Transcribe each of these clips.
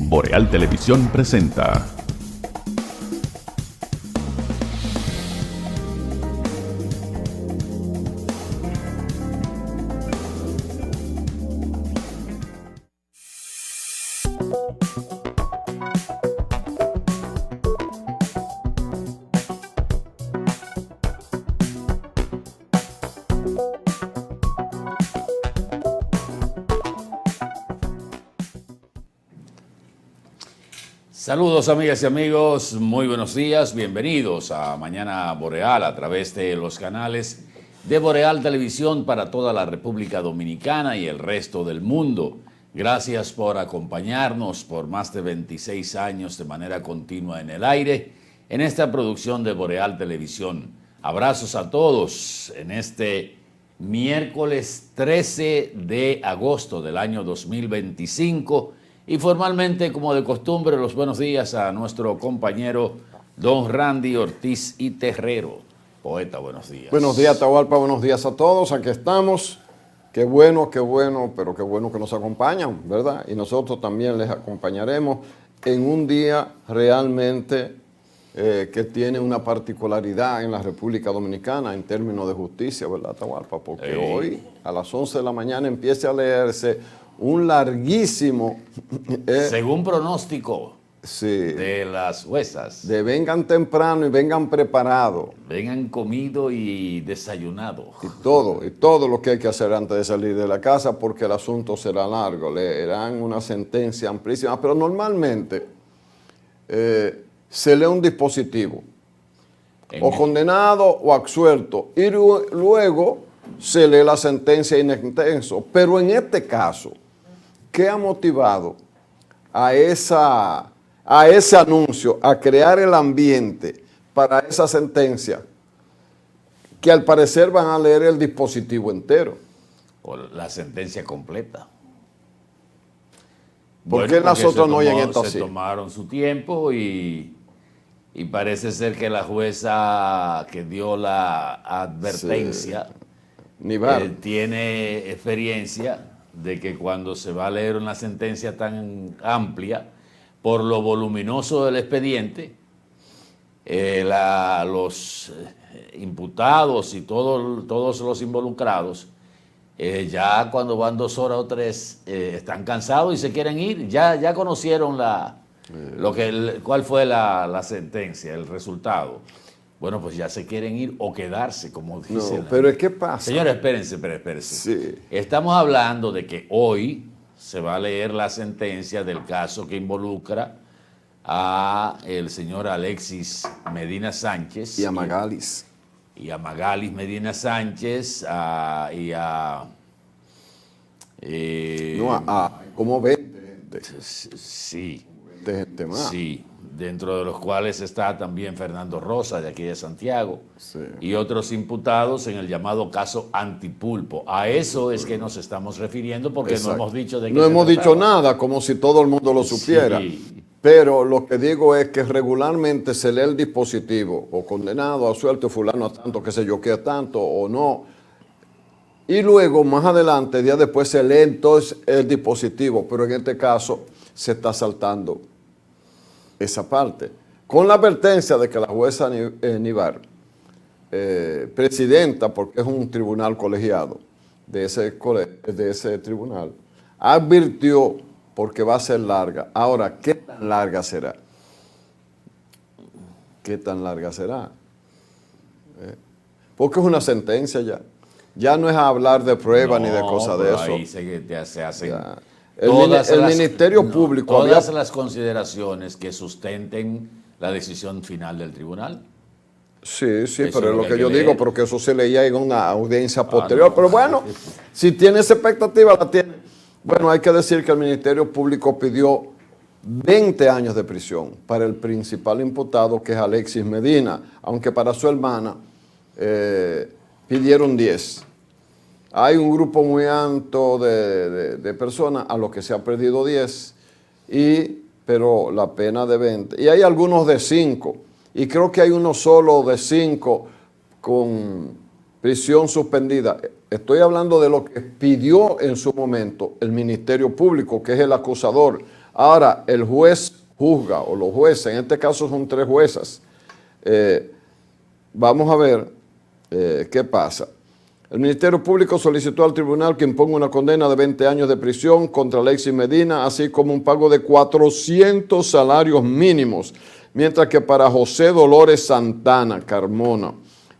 Boreal Televisión presenta Saludos amigas y amigos, muy buenos días, bienvenidos a Mañana Boreal a través de los canales de Boreal Televisión para toda la República Dominicana y el resto del mundo. Gracias por acompañarnos por más de 26 años de manera continua en el aire en esta producción de Boreal Televisión. Abrazos a todos en este miércoles 13 de agosto del año 2025. Y formalmente, como de costumbre, los buenos días a nuestro compañero don Randy Ortiz y Terrero. Poeta, buenos días. Buenos días, Atahualpa, buenos días a todos. Aquí estamos. Qué bueno, pero qué bueno que nos acompañan, ¿verdad? Y nosotros también les acompañaremos en un día realmente que tiene una particularidad en la República Dominicana en términos de justicia, ¿verdad, Atahualpa? Porque hoy a las 11 de la mañana empieza a leerse un larguísimo... según pronóstico sí, de las juezas. De vengan temprano y vengan preparados. Vengan comido y desayunado. Y todo lo que hay que hacer antes de salir de la casa porque el asunto será largo. Leerán una sentencia amplísima, pero normalmente se lee un dispositivo. O condenado o absuelto. Y luego se lee la sentencia in extenso. Pero en este caso, ¿qué ha motivado a ese anuncio, a crear el ambiente para esa sentencia? Que al parecer van a leer el dispositivo entero. O la sentencia completa. ¿Por qué las otras no oyen esto así? Se tomaron su tiempo y parece ser que la jueza que dio la advertencia tiene experiencia de que cuando se va a leer una sentencia tan amplia, por lo voluminoso del expediente, los imputados y todos los involucrados, ya cuando van 2 horas o 3, están cansados y se quieren ir. Ya conocieron cuál fue la sentencia, el resultado. Bueno, pues ya se quieren ir o quedarse, como dicen. No, pero ¿qué pasa? Señores, espérense. Sí. Estamos hablando de que hoy se va a leer la sentencia del caso que involucra a el señor Alexis Medina Sánchez. Y a Magalis. Y a Magalis Medina Sánchez y a... como 20 gente. Sí. 20 gente más. Sí, dentro de los cuales está también Fernando Rosa, de aquí de Santiago, sí, y otros imputados en el llamado caso Antipulpo. A eso es que nos estamos refiriendo, porque exacto, no hemos dicho de qué no hemos trataba. dicho nada, como si todo el mundo lo supiera. Sí. Pero lo que digo es que regularmente se lee el dispositivo, o condenado, absuelto, fulano a tanto, qué sé yo, qué a tanto, o no. Y luego, más adelante, días después, se lee entonces el dispositivo, pero en este caso se está saltando esa parte. Con la advertencia de que la jueza Nivar, presidenta, porque es un tribunal colegiado de ese tribunal, advirtió porque va a ser larga. Ahora, ¿qué tan larga será? ¿Qué tan larga será? Porque es una sentencia ya. Ya no es hablar de pruebas ni de cosas de eso. Ahí se hacen el Ministerio Público. Todas las consideraciones que sustenten la decisión final del tribunal. Sí, eso pero es lo que yo digo, porque eso se leía en una audiencia posterior. No. Pero bueno, si tiene esa expectativa, la tiene. Bueno, hay que decir que el Ministerio Público pidió 20 años de prisión para el principal imputado, que es Alexis Medina, aunque para su hermana pidieron 10. Hay un grupo muy alto de personas a los que se ha pedido 10, pero la pena de 20. Y hay algunos de 5, y creo que hay uno solo de 5 con prisión suspendida. Estoy hablando de lo que pidió en su momento el Ministerio Público, que es el acusador, Ahora, el juez juzga, o los jueces, en este caso son 3 juezas. Vamos a ver qué pasa. El Ministerio Público solicitó al tribunal que imponga una condena de 20 años de prisión contra Alexis Medina, así como un pago de 400 salarios mínimos, mientras que para José Dolores Santana Carmona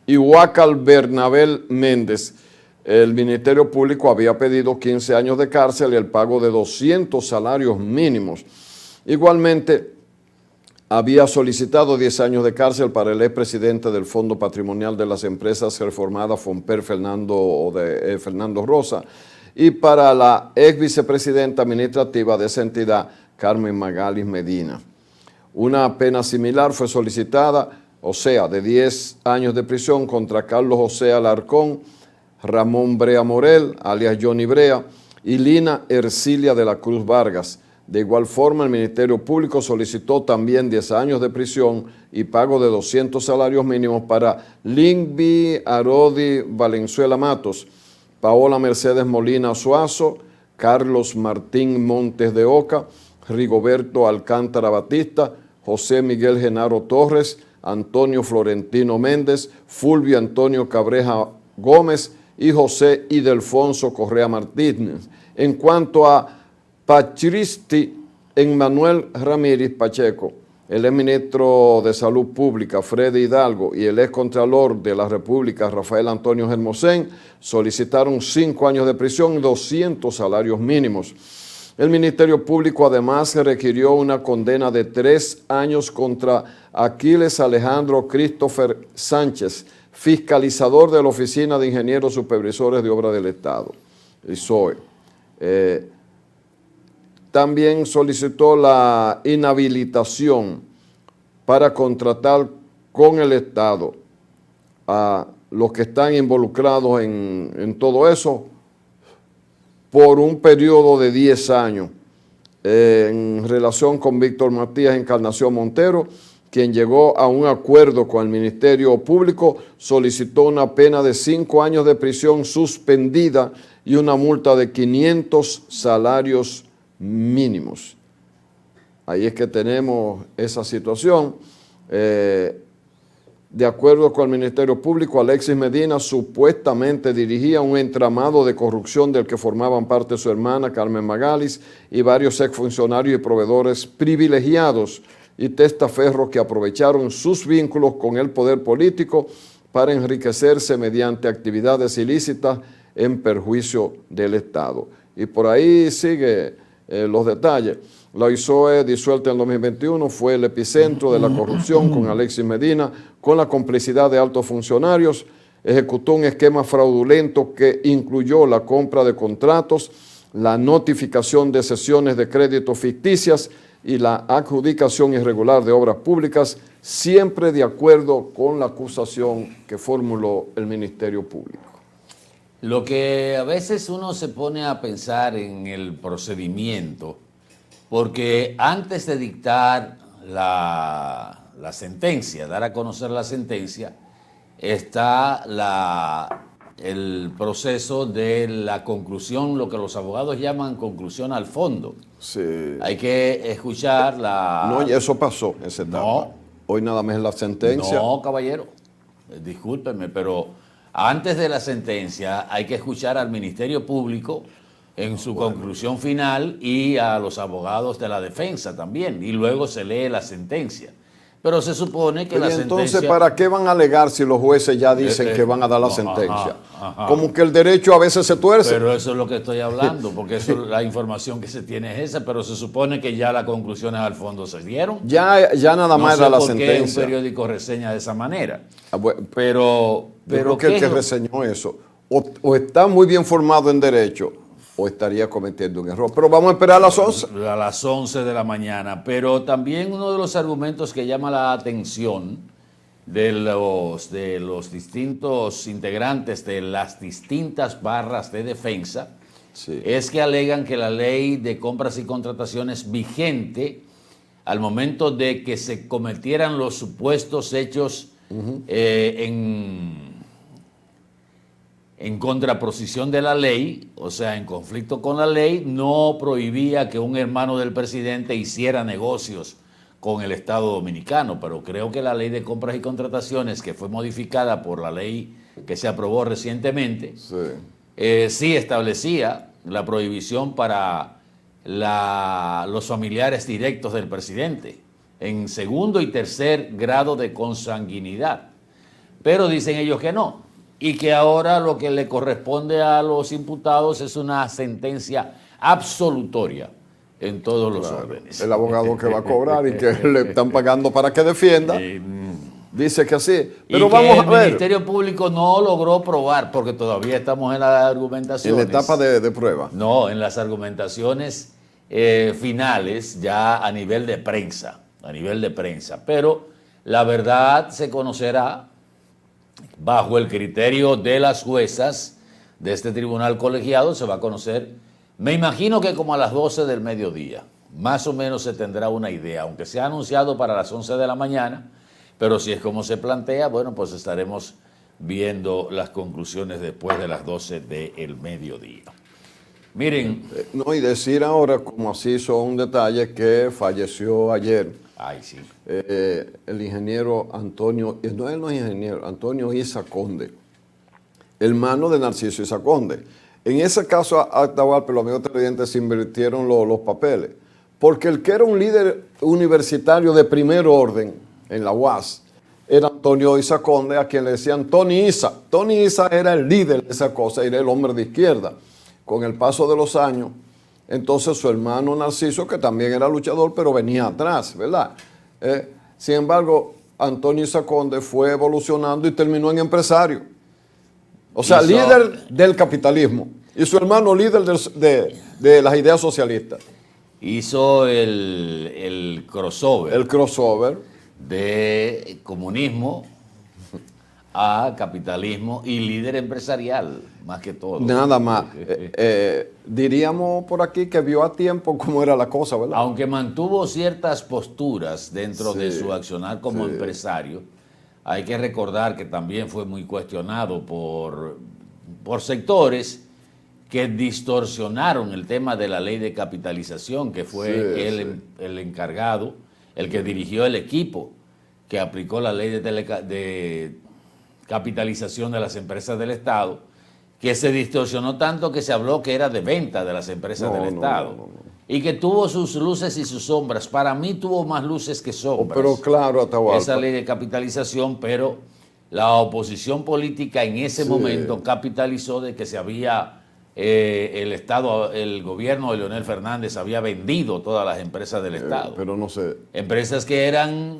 y Huacal Bernabel Méndez, el Ministerio Público había pedido 15 años de cárcel y el pago de 200 salarios mínimos. Igualmente, había solicitado 10 años de cárcel para el expresidente del Fondo Patrimonial de las Empresas Reformadas, FONPER, Fernando Rosa, y para la ex vicepresidenta administrativa de esa entidad, Carmen Magalis Medina. Una pena similar fue solicitada, o sea, de 10 años de prisión contra Carlos José Alarcón, Ramón Brea Morel, alias Johnny Brea, y Lina Ercilia de la Cruz Vargas. De igual forma, el Ministerio Público solicitó también 10 años de prisión y pago de 200 salarios mínimos para Lingby Arodi Valenzuela Matos, Paola Mercedes Molina Suazo, Carlos Martín Montes de Oca, Rigoberto Alcántara Batista, José Miguel Genaro Torres, Antonio Florentino Méndez, Fulvio Antonio Cabreja Gómez y José Idelfonso Correa Martínez. En cuanto a Patristi Emmanuel Ramírez Pacheco, el exministro de Salud Pública Freddy Hidalgo y el excontralor de la República Rafael Antonio Hermosén solicitaron 5 años de prisión y 200 salarios mínimos. El Ministerio Público además requirió una condena de 3 años contra Aquiles Alejandro Christopher Sánchez, fiscalizador de la Oficina de Ingenieros Supervisores de Obras del Estado, ISOE. También solicitó la inhabilitación para contratar con el Estado a los que están involucrados en todo eso por un periodo de 10 años en relación con Víctor Matías Encarnación Montero, quien llegó a un acuerdo con el Ministerio Público, solicitó una pena de 5 años de prisión suspendida y una multa de 500 salarios mínimos. Ahí es que tenemos esa situación. De acuerdo con el Ministerio Público, Alexis Medina supuestamente dirigía un entramado de corrupción del que formaban parte su hermana Carmen Magalis y varios exfuncionarios y proveedores privilegiados y testaferros que aprovecharon sus vínculos con el poder político para enriquecerse mediante actividades ilícitas en perjuicio del Estado. Y por ahí sigue los detalles. La ISOE, disuelta en 2021, fue el epicentro de la corrupción con Alexis Medina, con la complicidad de altos funcionarios. Ejecutó un esquema fraudulento que incluyó la compra de contratos, la notificación de cesiones de crédito ficticias y la adjudicación irregular de obras públicas, siempre de acuerdo con la acusación que formuló el Ministerio Público. Lo que a veces uno se pone a pensar en el procedimiento, porque antes de dictar la sentencia, dar a conocer la sentencia, está el proceso de la conclusión, lo que los abogados llaman conclusión al fondo. Sí. Hay que escuchar No, y eso pasó, esa etapa. No. Hoy nada más es la sentencia. No, caballero, discúlpeme, pero antes de la sentencia hay que escuchar al Ministerio Público en su conclusión final y a los abogados de la defensa también, y luego se lee la sentencia. Pero se supone que la sentencia... Entonces, ¿para qué van a alegar si los jueces ya dicen que van a dar la sentencia? Ajá. Como que el derecho a veces se tuerce. Pero eso es lo que estoy hablando, porque eso, la información que se tiene es esa, pero se supone que ya las conclusiones al fondo se dieron. Ya nada más era la sentencia. No sé por qué un periódico reseña de esa manera. Bueno, pero creo que el que reseñó eso o está muy bien formado en derecho o estaría cometiendo un error. Pero vamos a esperar a las 11. A las 11 de la mañana. Pero también uno de los argumentos que llama la atención de los distintos integrantes de las distintas barras de defensa es que alegan que la ley de compras y contrataciones vigente al momento de que se cometieran los en contraposición de la ley, o sea, en conflicto con la ley, no prohibía que un hermano del presidente hiciera negocios con el Estado Dominicano, pero creo que la ley de compras y contrataciones, que fue modificada por la ley que se aprobó recientemente, sí establecía la prohibición para los familiares directos del presidente en segundo y tercer grado de consanguinidad. Pero dicen ellos que no, y que ahora lo que le corresponde a los imputados es una sentencia absolutoria en todos los órdenes. El abogado que va a cobrar y que le están pagando para que defienda, dice que sí. Pero y vamos que a ver. El Ministerio Público no logró probar, porque todavía estamos en las argumentaciones. En la etapa de prueba. No, en las argumentaciones finales, ya a nivel de prensa. Pero la verdad se conocerá bajo el criterio de las juezas de este tribunal colegiado. Se va a conocer, me imagino que como a las 12 del mediodía, más o menos se tendrá una idea, aunque se ha anunciado para las 11 de la mañana, pero si es como se plantea, bueno, pues estaremos viendo las conclusiones después de las 12 del mediodía. Miren. No, y decir ahora, como así son detalles, que falleció ayer. Ay, sí. El ingeniero Antonio, no es ingeniero, Antonio Isa Conde, hermano de Narciso Isa Conde. En ese caso, Atahualpa, los amigos televidentes se invirtieron los papeles, porque el que era un líder universitario de primer orden en la UAS era Antonio Isa Conde, a quien le decían Tony Isa. Tony Isa era el líder de esa cosa, era el hombre de izquierda. Con el paso de los años, entonces su hermano Narciso, que también era luchador, pero venía atrás, ¿verdad? Sin embargo, Antonio Isa Conde fue evolucionando y terminó en empresario. O sea, líder del capitalismo. Y su hermano líder de las ideas socialistas. Hizo el crossover. El crossover. De comunismo a capitalismo y líder empresarial, más que todo. Nada más. Diríamos por aquí que vio a tiempo cómo era la cosa, ¿verdad? Aunque mantuvo ciertas posturas dentro de su accionar como empresario, hay que recordar que también fue muy cuestionado por sectores que distorsionaron el tema de la ley de capitalización, que fue el encargado, el que dirigió el equipo que aplicó la ley de capitalización de las empresas del Estado, que se distorsionó tanto que se habló que era de venta de las empresas del Estado. Y que tuvo sus luces y sus sombras. Para mí tuvo más luces que sombras. Pero claro, Atahualpa. Esa ley de capitalización, pero la oposición política en ese momento capitalizó de que se había el Estado, el gobierno de Leonel Fernández había vendido todas las empresas del Estado. Pero no sé. Empresas que eran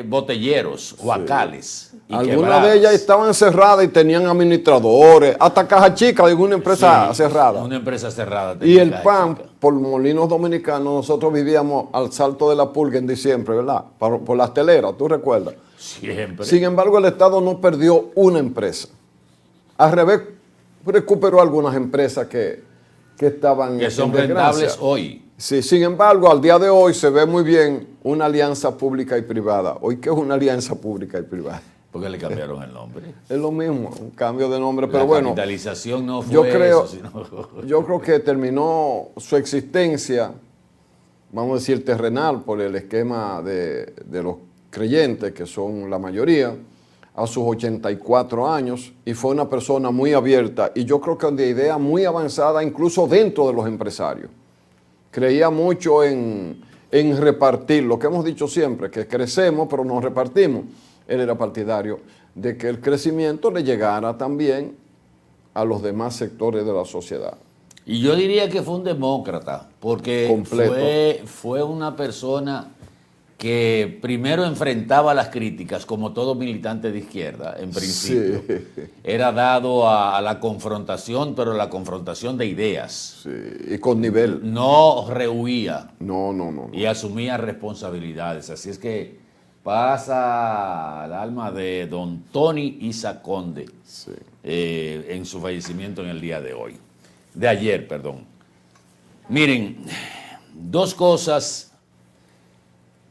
botelleros, huacales. Algunas de ellas estaban cerradas y tenían administradores, hasta Caja Chica de una empresa cerrada. Una empresa cerrada. Y el pan, por Molinos Dominicanos, nosotros vivíamos al Salto de la Pulga en diciembre, ¿verdad? Por las teleras, ¿tú recuerdas? Siempre. Sin embargo, el Estado no perdió una empresa. Al revés, recuperó algunas empresas que estaban que son rentables hoy. Sí, sin embargo, al día de hoy se ve muy bien una alianza pública y privada. ¿Hoy qué es una alianza pública y privada? Porque le cambiaron el nombre. Es lo mismo, un cambio de nombre, pero la bueno. La capitalización no fue yo creo, eso, sino... Yo creo que terminó su existencia, vamos a decir, terrenal, por el esquema de los creyentes, que son la mayoría, a sus 84 años, y fue una persona muy abierta, y yo creo que de idea muy avanzada, incluso dentro de los empresarios. Creía mucho en repartir, lo que hemos dicho siempre, que crecemos, pero nos repartimos. Él era partidario de que el crecimiento le llegara también a los demás sectores de la sociedad. Y yo diría que fue un demócrata, porque fue una persona que primero enfrentaba las críticas, como todo militante de izquierda, en principio. Sí. Era dado a la confrontación, pero la confrontación de ideas. Sí, y con nivel. No rehuía. No. Y asumía responsabilidades. Así es que pasa al alma de don Tony Isa Conde en su fallecimiento en el día de hoy. De ayer, perdón. Miren, dos cosas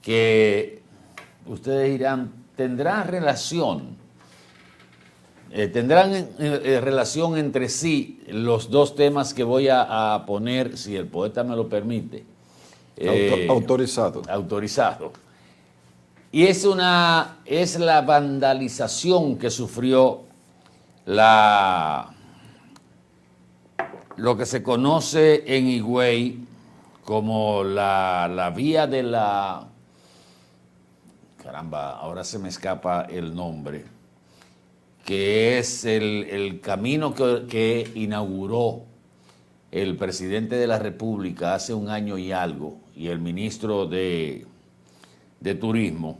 que ustedes dirán, ¿tendrá relación tendrán relación entre sí los dos temas que voy a poner, si el poeta me lo permite. Autorizado. Autorizado. Y es la vandalización que sufrió lo que se conoce en Higüey como la vía de la... Caramba, ahora se me escapa el nombre, que es el camino que inauguró el presidente de la República hace un año y algo, y el ministro de Turismo,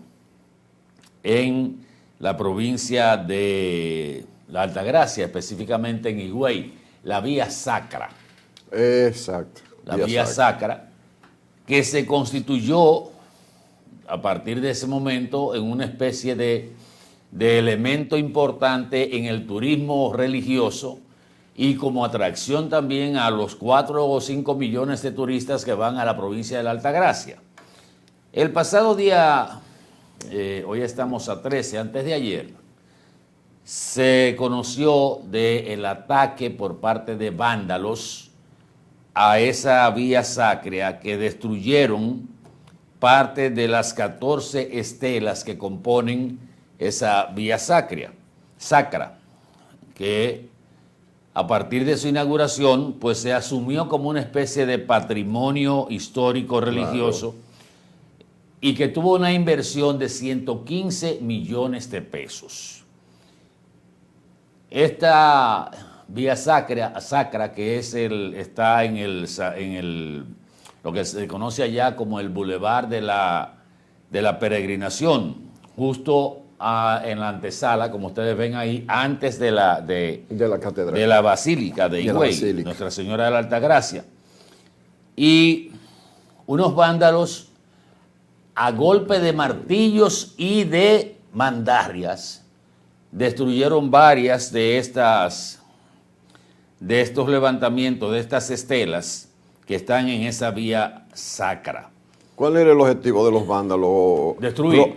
en la provincia de la Altagracia, específicamente en Higüey, la vía Sacra. Exacto. La vía Sacra, que se constituyó a partir de ese momento en una especie de elemento importante en el turismo religioso y como atracción también a los 4 o 5 millones de turistas que van a la provincia de la Altagracia. El pasado día, hoy estamos a 13, antes de ayer, se conoció del ataque por parte de vándalos a esa vía sacra que destruyeron parte de las 14 estelas que componen esa vía sacra, que a partir de su inauguración pues se asumió como una especie de patrimonio histórico religioso. Claro. Y que tuvo una inversión de 115 millones de pesos. Esta vía sacra que está en lo que se conoce allá como el Boulevard de la Peregrinación, justo en la antesala, como ustedes ven ahí, antes de la catedral, de la Basílica de Higüey, Nuestra Señora de la Altagracia. Y unos vándalos a golpe de martillos y de mandarrias destruyeron varias de estos levantamientos, de estas estelas que están en esa vía sacra. ¿Cuál era el objetivo de los vándalos? Destruir.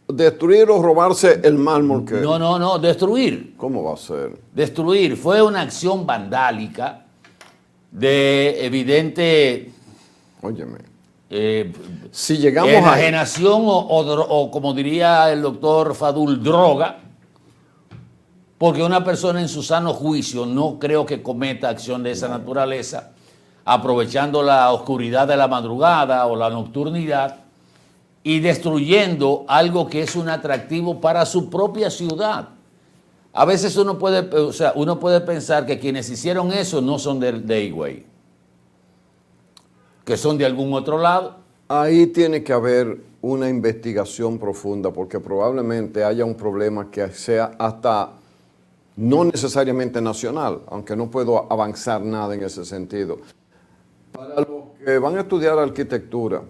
¿Destruir o robarse el mármol que...? No, destruir. ¿Cómo va a ser? Destruir. Fue una acción vandálica de evidente... Óyeme. Si llegamos enajenación o como diría el doctor Fadul, droga, porque una persona en su sano juicio no creo que cometa acción de esa naturaleza, aprovechando la oscuridad de la madrugada o la nocturnidad y destruyendo algo que es un atractivo para su propia ciudad. A veces uno puede pensar que quienes hicieron eso no son de Higüey, que son de algún otro lado. Ahí tiene que haber una investigación profunda porque probablemente haya un problema que sea hasta no necesariamente nacional, aunque no puedo avanzar nada en ese sentido. Para los que van a estudiar arquitectura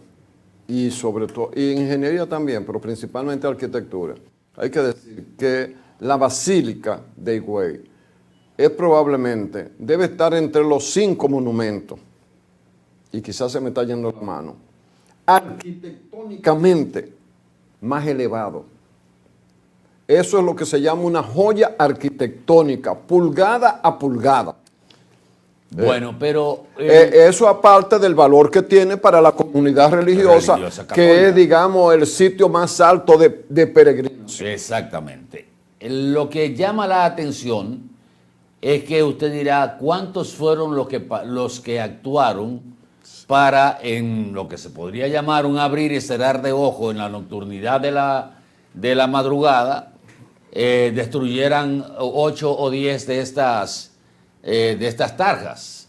y sobre todo, y ingeniería también, pero principalmente arquitectura, hay que decir que la Basílica de Higüey debe estar entre los 5 monumentos, y quizás se me está yendo la mano, arquitectónicamente más elevado. Eso es lo que se llama una joya arquitectónica, pulgada a pulgada. Bueno, pero... eso aparte del valor que tiene para la comunidad religiosa que es, digamos, el sitio más alto de peregrinación. Exactamente. Lo que llama la atención es que usted dirá, ¿cuántos fueron los que actuaron para, en lo que se podría llamar un abrir y cerrar de ojo en la nocturnidad de la madrugada, destruyeran 8 o 10 de estas tarjas?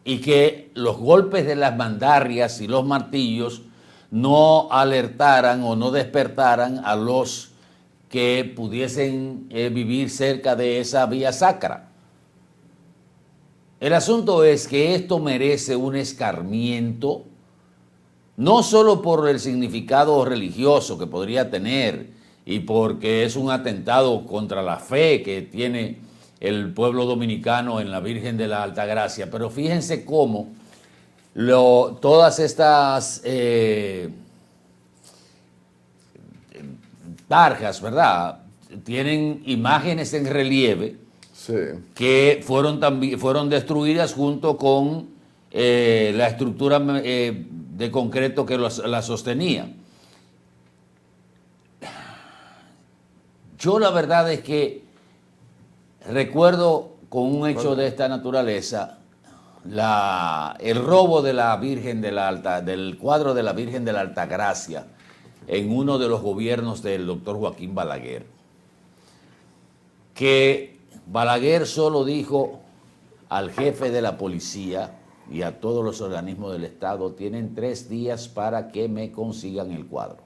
Y que los golpes de las mandarrias y los martillos no alertaran o no despertaran a los que pudiesen vivir cerca de esa vía sacra. El asunto es que esto merece un escarmiento, no solo por el significado religioso que podría tener y porque es un atentado contra la fe que tiene el pueblo dominicano en la Virgen de la Altagracia, pero fíjense cómo todas estas tarjas, ¿verdad?, tienen imágenes en relieve Sí. que fueron destruidas junto con la estructura de concreto que la sostenía. Yo la verdad es que recuerdo con un hecho de esta naturaleza el robo de la Virgen del cuadro de la Virgen de la Altagracia en uno de los gobiernos del doctor Joaquín Balaguer, que Balaguer solo dijo al jefe de la policía y a todos los organismos del Estado: tienen 3 días para que me consigan el cuadro.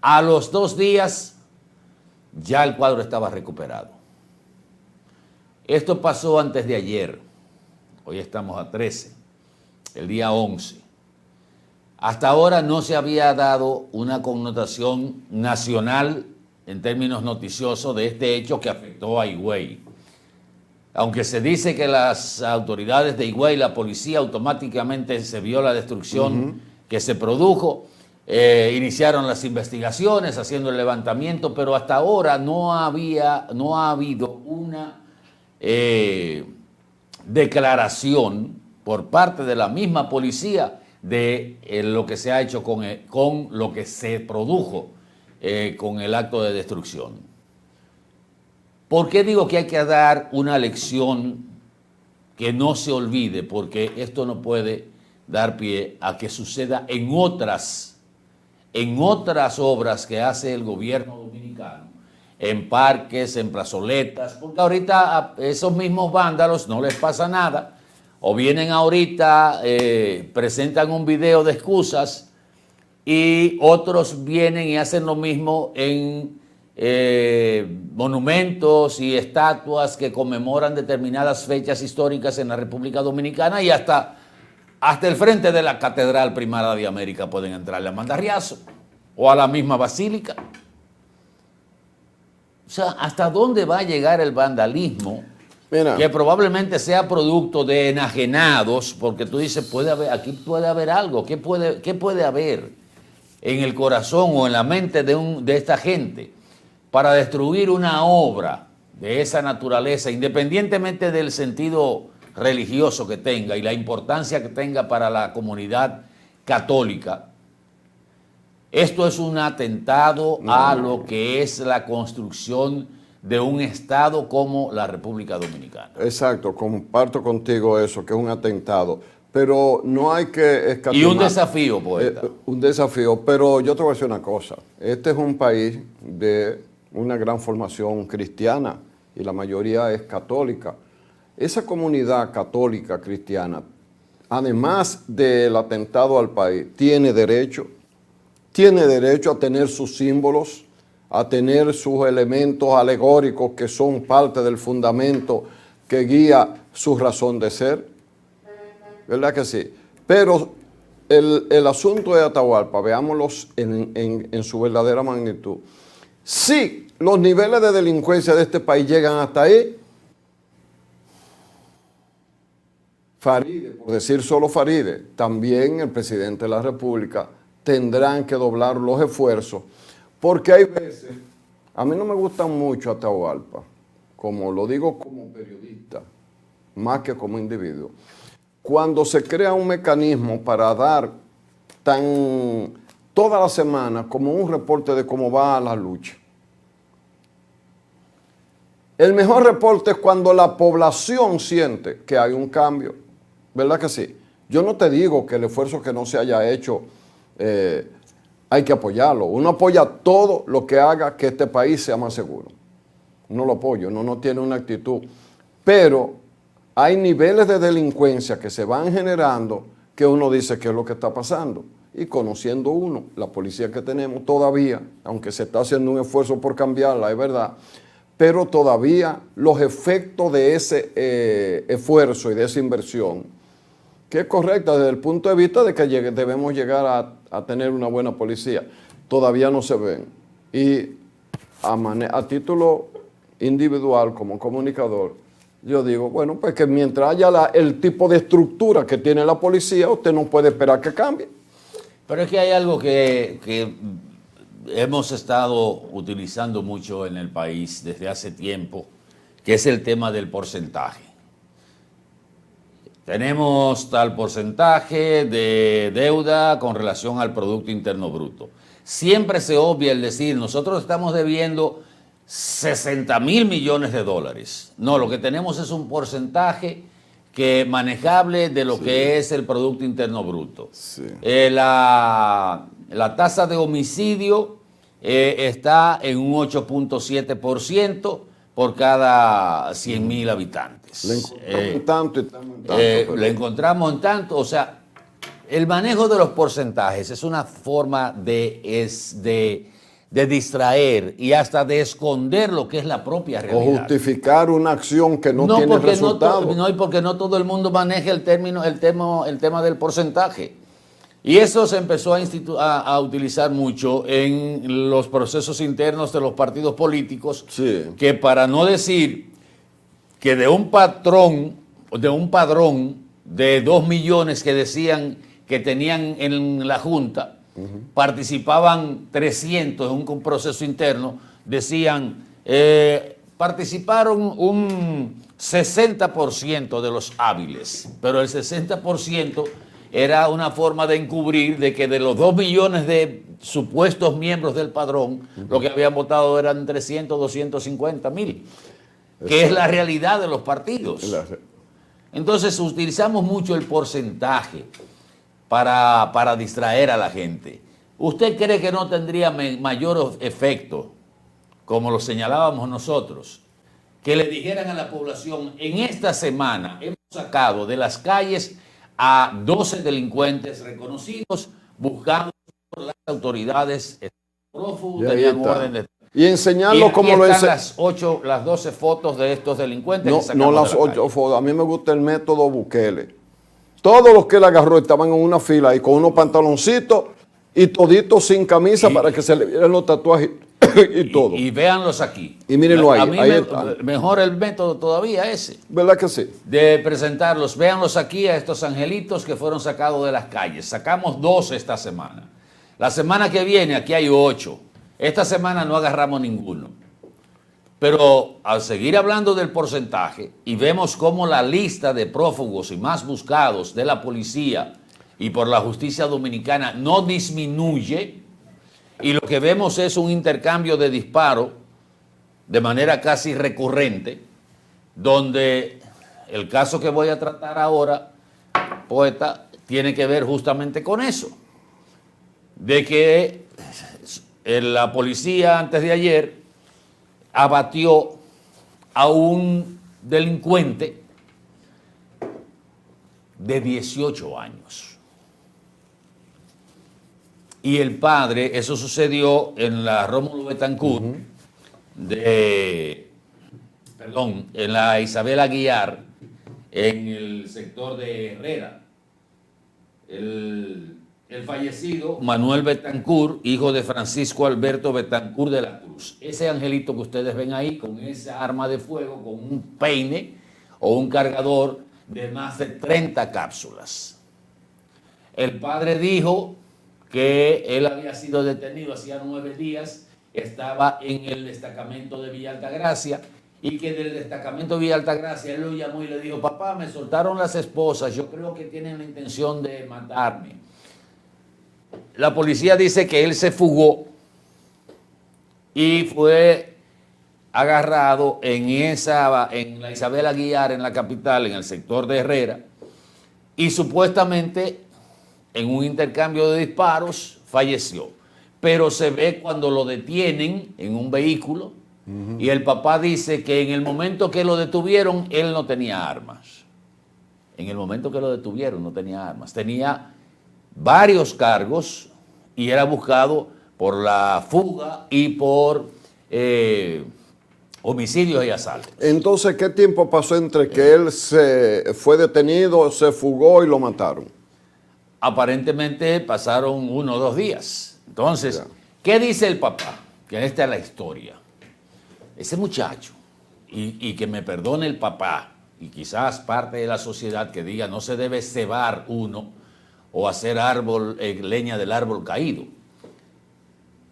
A los 2 días ya el cuadro estaba recuperado. Esto pasó antes de ayer. Hoy estamos a 13, el día 11. Hasta ahora no se había dado una connotación nacional en términos noticiosos de este hecho que afectó a Higüey. Aunque se dice que las autoridades de Higüey, la policía, automáticamente se vio la destrucción que se produjo, iniciaron las investigaciones, haciendo el levantamiento, pero hasta ahora no ha habido una declaración por parte de la misma policía de lo que se ha hecho con lo que se produjo con el acto de destrucción. ¿Por qué digo que hay que dar una lección que no se olvide? Porque esto no puede dar pie a que suceda en otras obras que hace el gobierno dominicano, en parques, en plazoletas, porque ahorita a esos mismos vándalos no les pasa nada, o vienen ahorita, presentan un video de excusas, y otros vienen y hacen lo mismo en monumentos y estatuas que conmemoran determinadas fechas históricas en la República Dominicana, y hasta el frente de la Catedral Primada de América pueden entrarle a mandarriazo, o a la misma basílica. O sea, ¿hasta dónde va a llegar el vandalismo? Mira, Que probablemente sea producto de enajenados, porque tú dices, aquí puede haber algo. ¿Qué puede haber en el corazón o en la mente de esta gente para destruir una obra de esa naturaleza, independientemente del sentido religioso que tenga y la importancia que tenga para la comunidad católica? Esto es un atentado a lo que es la construcción de un Estado como la República Dominicana. exacto, comparto contigo eso, que es un atentado. Pero no hay que escatimar. Y un desafío, poeta. Un desafío, pero yo te voy a decir una cosa. Este es un país de una gran formación cristiana y la mayoría es católica. Esa comunidad católica cristiana, además del atentado al país, tiene derecho a tener sus símbolos, a tener sus elementos alegóricos que son parte del fundamento que guía su razón de ser. ¿Verdad que sí? Pero el asunto de Atahualpa, veámoslos en su verdadera magnitud. Si los niveles de delincuencia de este país llegan hasta ahí, Faride, por decir solo Faride, también el presidente de la República, tendrán que doblar los esfuerzos, porque hay veces, a mí no me gusta mucho Atahualpa, como lo digo como periodista, más que como individuo, cuando se crea un mecanismo para dar toda la semana como un reporte de cómo va la lucha. El mejor reporte es cuando la población siente que hay un cambio, ¿verdad que sí? Yo no te digo que el esfuerzo que no se haya hecho hay que apoyarlo. Uno apoya todo lo que haga que este país sea más seguro. Uno lo apoya, uno no tiene una actitud. Pero hay niveles de delincuencia que se van generando que uno dice qué es lo que está pasando. Y conociendo uno, la policía que tenemos todavía, aunque se está haciendo un esfuerzo por cambiarla, es verdad, pero todavía los efectos de ese esfuerzo y de esa inversión, que es correcta desde el punto de vista de que debemos llegar a tener una buena policía, todavía no se ven. Y a título individual, como comunicador, yo digo, bueno, pues que mientras haya el tipo de estructura que tiene la policía, usted no puede esperar que cambie. Pero es que hay algo que hemos estado utilizando mucho en el país desde hace tiempo, que es el tema del porcentaje. Tenemos tal porcentaje de deuda con relación al Producto Interno Bruto. Siempre se obvia el decir, nosotros estamos debiendo 60.000 millones de dólares. No, lo que tenemos es un porcentaje que manejable de lo que es el Producto Interno Bruto. Sí. La tasa de homicidio está en un 8.7% por cada 100.000 habitantes. Le encontramos en tanto y estamos en tanto. Le encontramos en tanto, o sea, el manejo de los porcentajes es una forma de distraer y hasta de esconder lo que es la propia O realidad. justificar una acción que no tiene porque resultado. No, y porque no todo el mundo maneja el tema del porcentaje. Y eso se empezó a utilizar mucho en los procesos internos de los partidos políticos, Sí. que para no decir que de un padrón de 2 millones que decían que tenían en la Junta, participaban 300 en un proceso interno, decían, participaron un 60% de los hábiles, pero el 60% era una forma de encubrir de que de los 2 millones de supuestos miembros del padrón, lo que habían votado eran 300, 250 mil, que es la realidad de los partidos. Entonces utilizamos mucho el porcentaje para distraer a la gente. ¿Usted cree que no tendría mayor efecto, como lo señalábamos nosotros, que le dijeran a la población, en esta semana hemos sacado de las calles a 12 delincuentes reconocidos, buscados por las autoridades prófugos, tenían orden de... Y enseñarlo como lo es. Las 12 fotos de estos delincuentes. No las 8 fotos. A mí me gusta el método Bukele. Todos los que él agarró estaban en una fila ahí con unos pantaloncitos y toditos sin camisa para que se le vieran los tatuajes y todo. Y véanlos aquí. Y mírenlo ahí. A mí ahí está. Mejor el método todavía ese. ¿Verdad que sí? De presentarlos. Véanlos aquí a estos angelitos que fueron sacados de las calles. Sacamos 12 esta semana. La semana que viene aquí hay 8. Esta semana no agarramos ninguno. Pero al seguir hablando del porcentaje y vemos cómo la lista de prófugos y más buscados de la policía y por la justicia dominicana no disminuye, y lo que vemos es un intercambio de disparos de manera casi recurrente, donde el caso que voy a tratar ahora, poeta, tiene que ver justamente con eso, de que la policía antes de ayer abatió a un delincuente de 18 años. Y el padre, eso sucedió en la Rómulo Betancourt, en la Isabel Aguiar, en el sector de Herrera. El fallecido Manuel Betancourt, hijo de Francisco Alberto Betancourt de la Cruz. Ese angelito que ustedes ven ahí, con esa arma de fuego, con un peine o un cargador de más de 30 cápsulas. El padre dijo que él había sido detenido hacía 9 días, estaba en el destacamento de Villa Altagracia, y que del destacamento de Villa Altagracia él lo llamó y le dijo: papá, me soltaron las esposas, yo creo que tienen la intención de matarme. La policía dice que él se fugó y fue agarrado en la Isabel Aguiar, en la capital, en el sector de Herrera, y supuestamente en un intercambio de disparos falleció. Pero se ve cuando lo detienen en un vehículo, y el papá dice que en el momento que lo detuvieron, él no tenía armas. En el momento que lo detuvieron, no tenía armas. Tenía varios cargos y era buscado por la fuga y por homicidios y asaltos. Entonces, ¿qué tiempo pasó entre que él se fue detenido, se fugó y lo mataron? Aparentemente pasaron 1 o 2 días. Entonces, ¿qué dice el papá? Que esta es la historia. Ese muchacho, y que me perdone el papá, y quizás parte de la sociedad que diga no se debe cebar uno o hacer leña del árbol caído.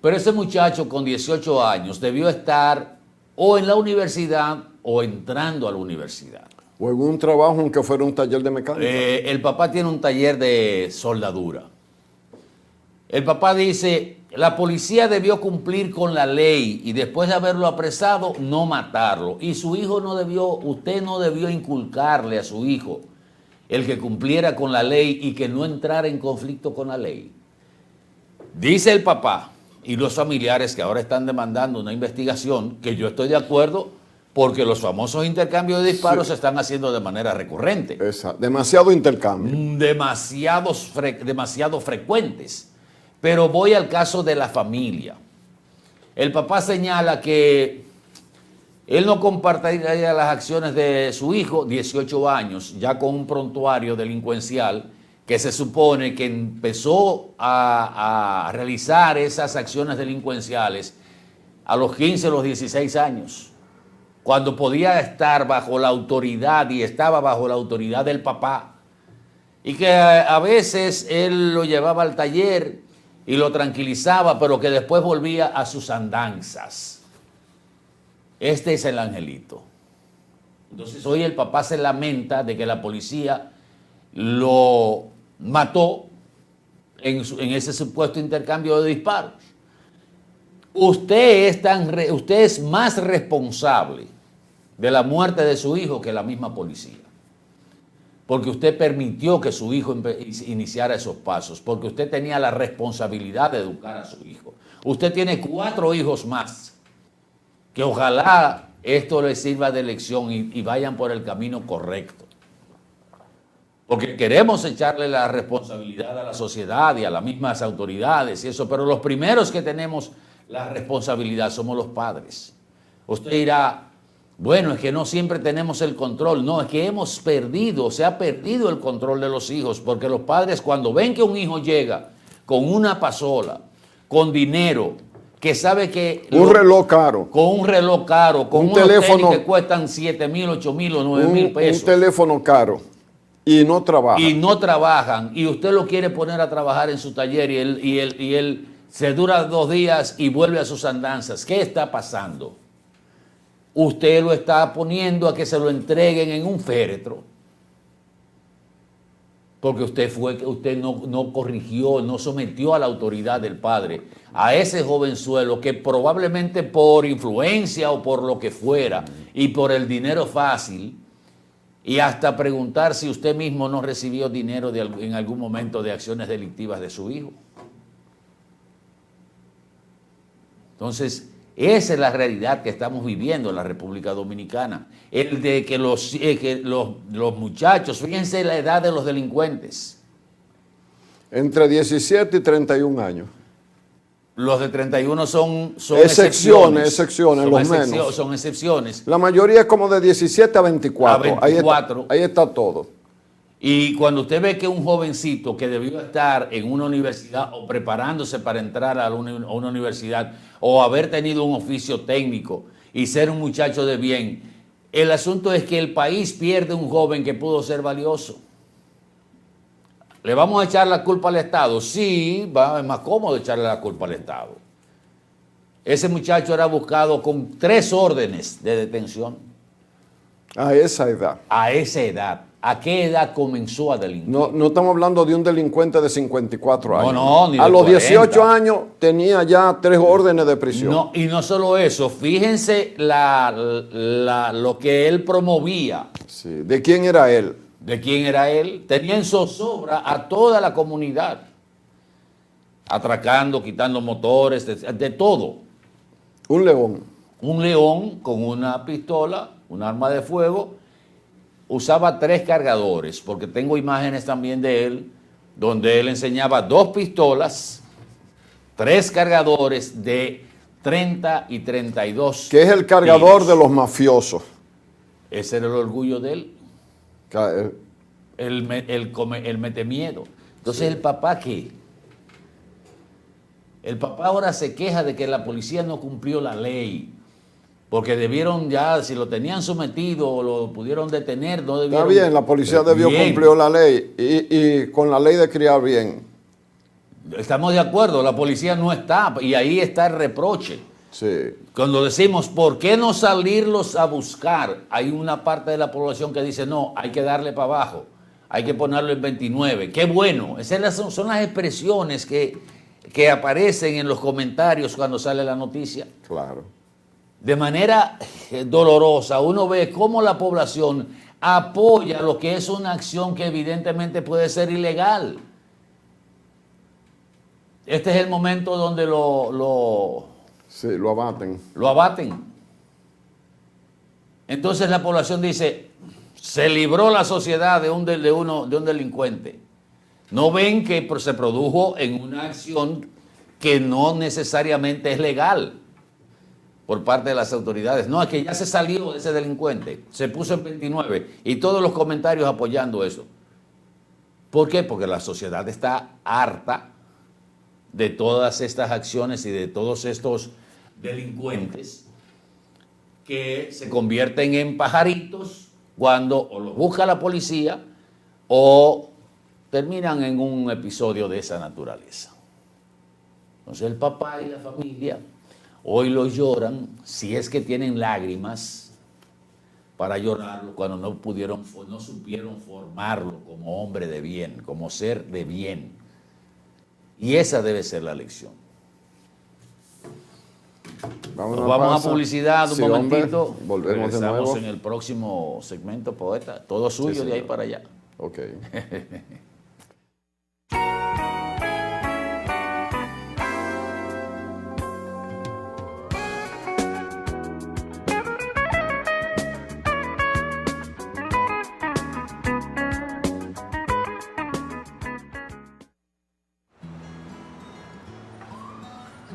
Pero ese muchacho con 18 años debió estar o en la universidad o entrando a la universidad. O en un trabajo aunque fuera un taller de mecánica. El papá tiene un taller de soldadura. El papá dice, la policía debió cumplir con la ley y después de haberlo apresado, no matarlo. Y su hijo no debió, usted no debió inculcarle a su hijo el que cumpliera con la ley y que no entrara en conflicto con la ley. Dice el papá y los familiares que ahora están demandando una investigación, que yo estoy de acuerdo, porque los famosos intercambios de disparos se están haciendo de manera recurrente. Exacto. Demasiado intercambio. Demasiado frecuentes. Pero voy al caso de la familia. El papá señala que él no compartiría las acciones de su hijo, 18 años, ya con un prontuario delincuencial, que se supone que empezó a realizar esas acciones delincuenciales a los 15 o los 16 años, cuando podía estar bajo la autoridad y estaba bajo la autoridad del papá, y que a veces él lo llevaba al taller y lo tranquilizaba, pero que después volvía a sus andanzas. Este es el angelito. Entonces hoy el papá se lamenta de que la policía lo mató en ese supuesto intercambio de disparos. Usted es más responsable de la muerte de su hijo que la misma policía. Porque usted permitió que su hijo iniciara esos pasos, porque usted tenía la responsabilidad de educar a su hijo. Usted tiene 4 hijos más, que ojalá esto les sirva de lección y vayan por el camino correcto. Porque queremos echarle la responsabilidad a la sociedad y a las mismas autoridades y eso, pero los primeros que tenemos la responsabilidad somos los padres. Usted dirá, bueno, es que no siempre tenemos el control. No, es que se ha perdido el control de los hijos, porque los padres cuando ven que un hijo llega con una pasola, con dinero, que sabe que... Un reloj caro. Con un reloj caro, con un unos teléfono tenis que cuestan 7,000, 8,000 o 9,000 pesos. Un teléfono caro y no trabaja. Y no trabajan, y usted lo quiere poner a trabajar en su taller y él se dura 2 días y vuelve a sus andanzas. ¿Qué está pasando? Usted lo está poniendo a que se lo entreguen en un féretro. Porque usted no corrigió, no sometió a la autoridad del padre a ese jovenzuelo que probablemente por influencia o por lo que fuera y por el dinero fácil y hasta preguntar si usted mismo no recibió dinero en algún momento de acciones delictivas de su hijo. Entonces, esa es la realidad que estamos viviendo en la República Dominicana. El de que los muchachos, fíjense la edad de los delincuentes. Entre 17 y 31 años. Los de 31 son excepciones, los menos. Son excepciones. La mayoría es como de 17 a 24. Ahí está todo. Y cuando usted ve que un jovencito que debió estar en una universidad o preparándose para entrar a una universidad o haber tenido un oficio técnico y ser un muchacho de bien, el asunto es que el país pierde un joven que pudo ser valioso. ¿Le vamos a echar la culpa al Estado? Sí, es más cómodo echarle la culpa al Estado. Ese muchacho era buscado con 3 órdenes de detención. A esa edad. A esa edad. ¿A qué edad comenzó a delinquir? No estamos hablando de un delincuente de 54 años. No, ni de a los 40. 18 años tenía ya 3 órdenes de prisión. No, y no solo eso, fíjense lo que él promovía. Sí. ¿De quién era él? ¿De quién era él? Tenía en zozobra a toda la comunidad. Atracando, quitando motores, de todo. Un león. Un león con una pistola, un arma de fuego. Usaba 3 cargadores, porque tengo imágenes también de él, donde él enseñaba 2 pistolas, 3 cargadores de 30 y 32. Que es el cargador de los mafiosos. Ese era el orgullo de él. El metemiedo. Entonces, ¿el papá qué? El papá ahora se queja de que la policía no cumplió la ley. Porque debieron ya, si lo tenían sometido o lo pudieron detener, no debieron... Está bien, la policía debió cumplir la ley y con la ley de criar bien. Estamos de acuerdo, la policía no está, y ahí está el reproche. Sí. Cuando decimos, ¿por qué no salirlos a buscar? Hay una parte de la población que dice, no, hay que darle para abajo, hay que ponerlo en 29. ¡Qué bueno! Esas son las expresiones que aparecen en los comentarios cuando sale la noticia. Claro. De manera dolorosa, uno ve cómo la población apoya lo que es una acción que evidentemente puede ser ilegal. Este es el momento donde Sí, lo abaten. lo abaten. Entonces la población dice, se libró la sociedad de un delincuente. No ven que se produjo en una acción que no necesariamente es legal por parte de las autoridades. No, es que ya se salió de ese delincuente, se puso en 29 y todos los comentarios apoyando eso. ¿Por qué? Porque la sociedad está harta de todas estas acciones y de todos estos delincuentes que se convierten en pajaritos cuando o los busca la policía o terminan en un episodio de esa naturaleza. Entonces el papá y la familia hoy lo lloran, si es que tienen lágrimas para llorarlo, cuando no supieron formarlo como hombre de bien, como ser de bien. Y esa debe ser la lección. Nos vamos a publicidad un momentito. Hombre, volvemos de Regresamos nuevo. en el próximo segmento, poeta. Todo suyo, Sí, de ahí señor. para allá. Ok.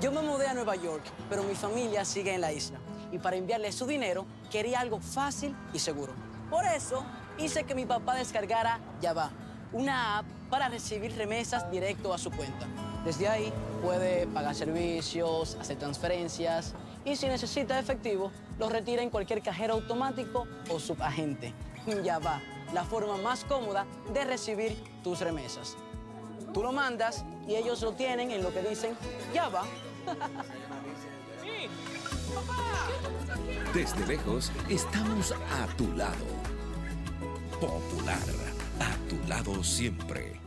Yo me mudé a Nueva York, pero mi familia sigue en la isla. Y para enviarle su dinero, quería algo fácil y seguro. Por eso, hice que mi papá descargara Yava, una app para recibir remesas directo a su cuenta. Desde ahí, puede pagar servicios, hacer transferencias y si necesita efectivo, lo retira en cualquier cajero automático o subagente. Yava, la forma más cómoda de recibir tus remesas. Tú lo mandas y ellos lo tienen en lo que dicen Yava. Desde lejos, estamos a tu lado. Popular, a tu lado siempre.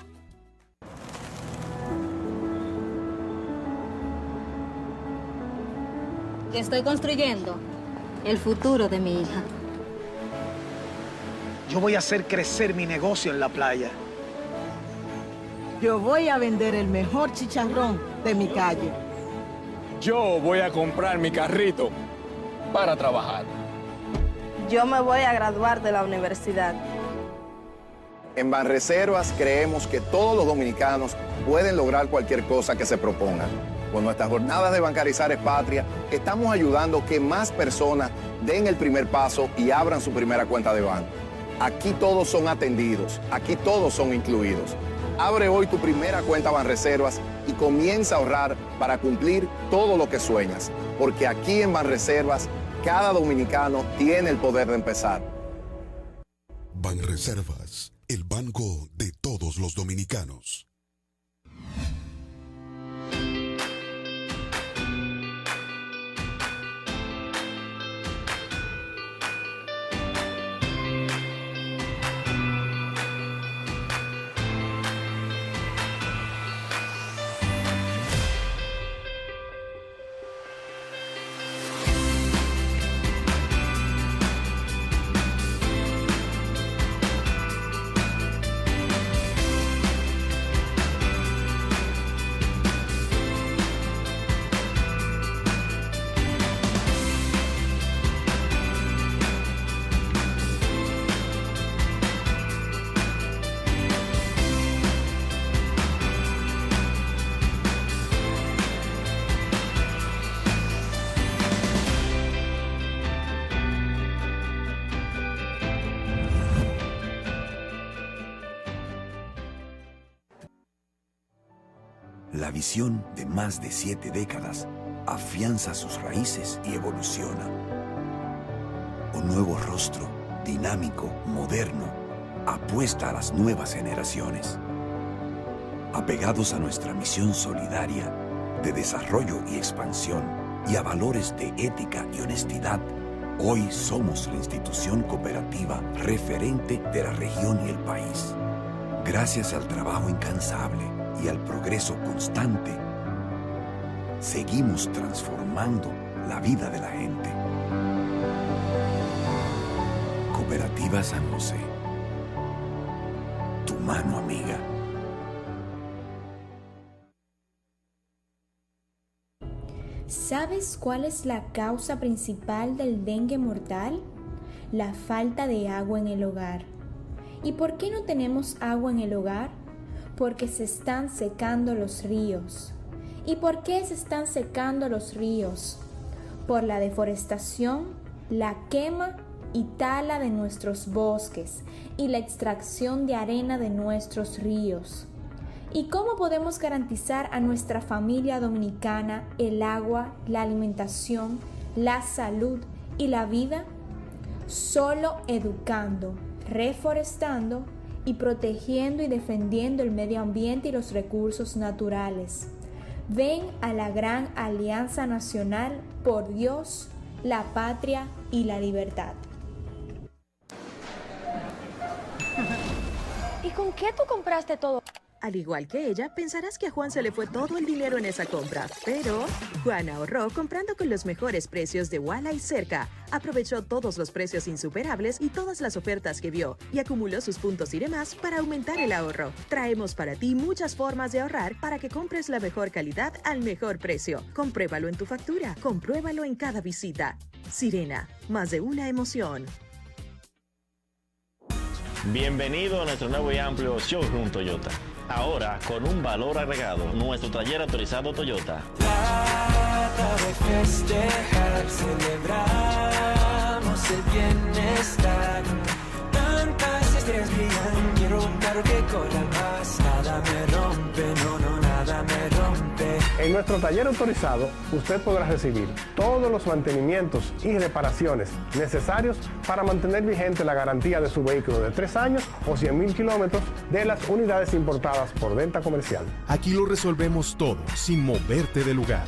Que estoy construyendo el futuro de mi hija. Yo voy a hacer crecer mi negocio en la playa. Yo voy a vender el mejor chicharrón de mi calle. Yo voy a comprar mi carrito para trabajar. Yo me voy a graduar de la universidad. En Banreservas creemos que todos los dominicanos pueden lograr cualquier cosa que se propongan. Con nuestras jornadas de Bancarizar es Patria, estamos ayudando que más personas den el primer paso y abran su primera cuenta de banco. Aquí todos son atendidos, aquí todos son incluidos. Abre hoy tu primera cuenta Banreservas y comienza a ahorrar para cumplir todo lo que sueñas. Porque aquí en Banreservas, cada dominicano tiene el poder de empezar. Banreservas, el banco de todos los dominicanos. La visión de más de 7 décadas afianza sus raíces y evoluciona. Un nuevo rostro, dinámico, moderno, apuesta a las nuevas generaciones. Apegados a nuestra misión solidaria de desarrollo y expansión y a valores de ética y honestidad, hoy somos la institución cooperativa referente de la región y el país. Gracias al trabajo incansable y al progreso constante, seguimos transformando la vida de la gente. Cooperativa San José. Tu mano amiga. ¿Sabes cuál es la causa principal del dengue mortal? La falta de agua en el hogar. ¿Y por qué no tenemos agua en el hogar? Porque se están secando los ríos. ¿Y por qué se están secando los ríos? Por la deforestación, la quema y tala de nuestros bosques y la extracción de arena de nuestros ríos. ¿Y cómo podemos garantizar a nuestra familia dominicana el agua, la alimentación, la salud y la vida? Solo educando, reforestando y protegiendo y defendiendo el medio ambiente y los recursos naturales. Ven a la gran Alianza Nacional por Dios, la Patria y la Libertad. ¿Y con qué tú compraste todo? Al igual que ella, pensarás que a Juan se le fue todo el dinero en esa compra, pero Juan ahorró comprando con los mejores precios de Walla y Cerca. Aprovechó todos los precios insuperables y todas las ofertas que vio y acumuló sus puntos y demás para aumentar el ahorro. Traemos para ti muchas formas de ahorrar para que compres la mejor calidad al mejor precio. Compruébalo en tu factura, compruébalo en cada visita. Sirena, más de una emoción. Bienvenido a nuestro nuevo y amplio showroom Toyota. Ahora, con un valor agregado, nuestro taller autorizado Toyota. Trata de festejar, celebramos el bienestar. Tantas estrellas brillan, quiero un carro que corra más. Nada me rompe, no, nada me rompe. En nuestro taller autorizado, usted podrá recibir todos los mantenimientos y reparaciones necesarios para mantener vigente la garantía de su vehículo de 3 años o 100,000 kilómetros de las unidades importadas por venta comercial. Aquí lo resolvemos todo, sin moverte de lugar.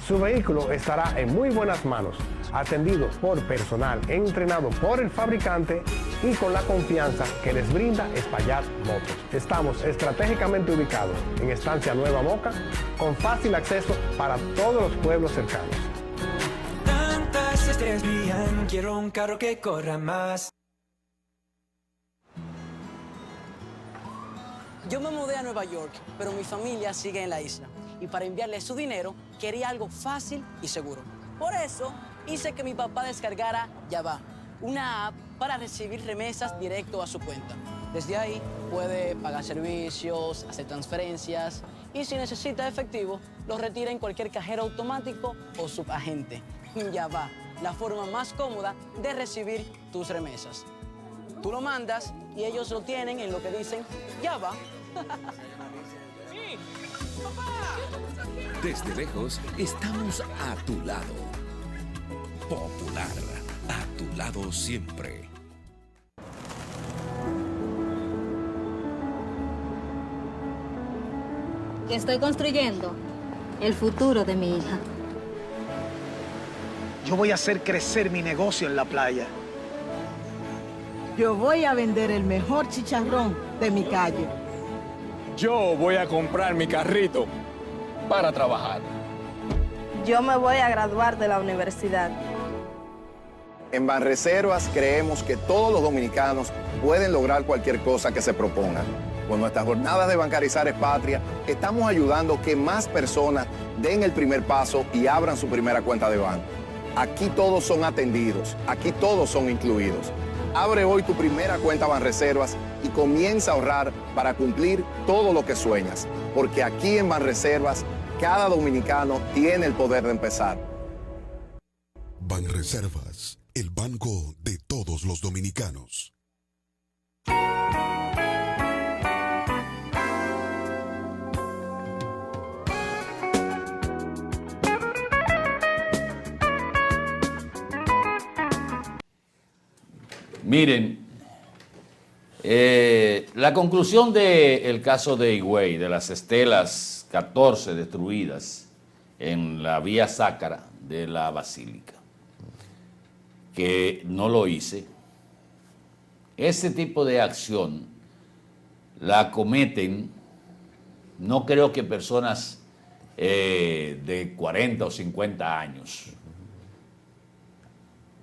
Su vehículo estará en muy buenas manos, atendido por personal entrenado por el fabricante y con la confianza que les brinda Espaillat Motos. Estamos estratégicamente ubicados en Estancia Nueva Moca, con fácil acceso para todos los pueblos cercanos. Tantas estrellas brillan, quiero un carro que corra más. Yo me mudé a Nueva York, pero mi familia sigue en la isla. Y para enviarle su dinero, quería algo fácil y seguro. Por eso, hice que mi papá descargara Yava, una app para recibir remesas directo a su cuenta. Desde ahí, puede pagar servicios, hacer transferencias y si necesita efectivo, lo retira en cualquier cajero automático o subagente. Yava, la forma más cómoda de recibir tus remesas. Tú lo mandas y ellos lo tienen en lo que dicen Yava. Desde lejos, estamos a tu lado. Popular, a tu lado siempre. Que estoy construyendo el futuro de mi hija. Yo voy a hacer crecer mi negocio en la playa. Yo voy a vender el mejor chicharrón de mi calle. Yo voy a comprar mi carrito para trabajar. Yo me voy a graduar de la universidad. En Banreservas creemos que todos los dominicanos pueden lograr cualquier cosa que se propongan. Con nuestras jornadas de Bancarizar es Patria, estamos ayudando a que más personas den el primer paso y abran su primera cuenta de banco. Aquí todos son atendidos, aquí todos son incluidos. Abre hoy tu primera cuenta Banreservas y comienza a ahorrar para cumplir todo lo que sueñas. Porque aquí en Banreservas, cada dominicano tiene el poder de empezar. Banreservas, el banco de todos los dominicanos. Miren, La conclusión del caso de Higüey, de las estelas 14 destruidas en la vía Sácara de la Basílica, que no lo hice, ese tipo de acción la cometen, no creo que personas de 40 o 50 años.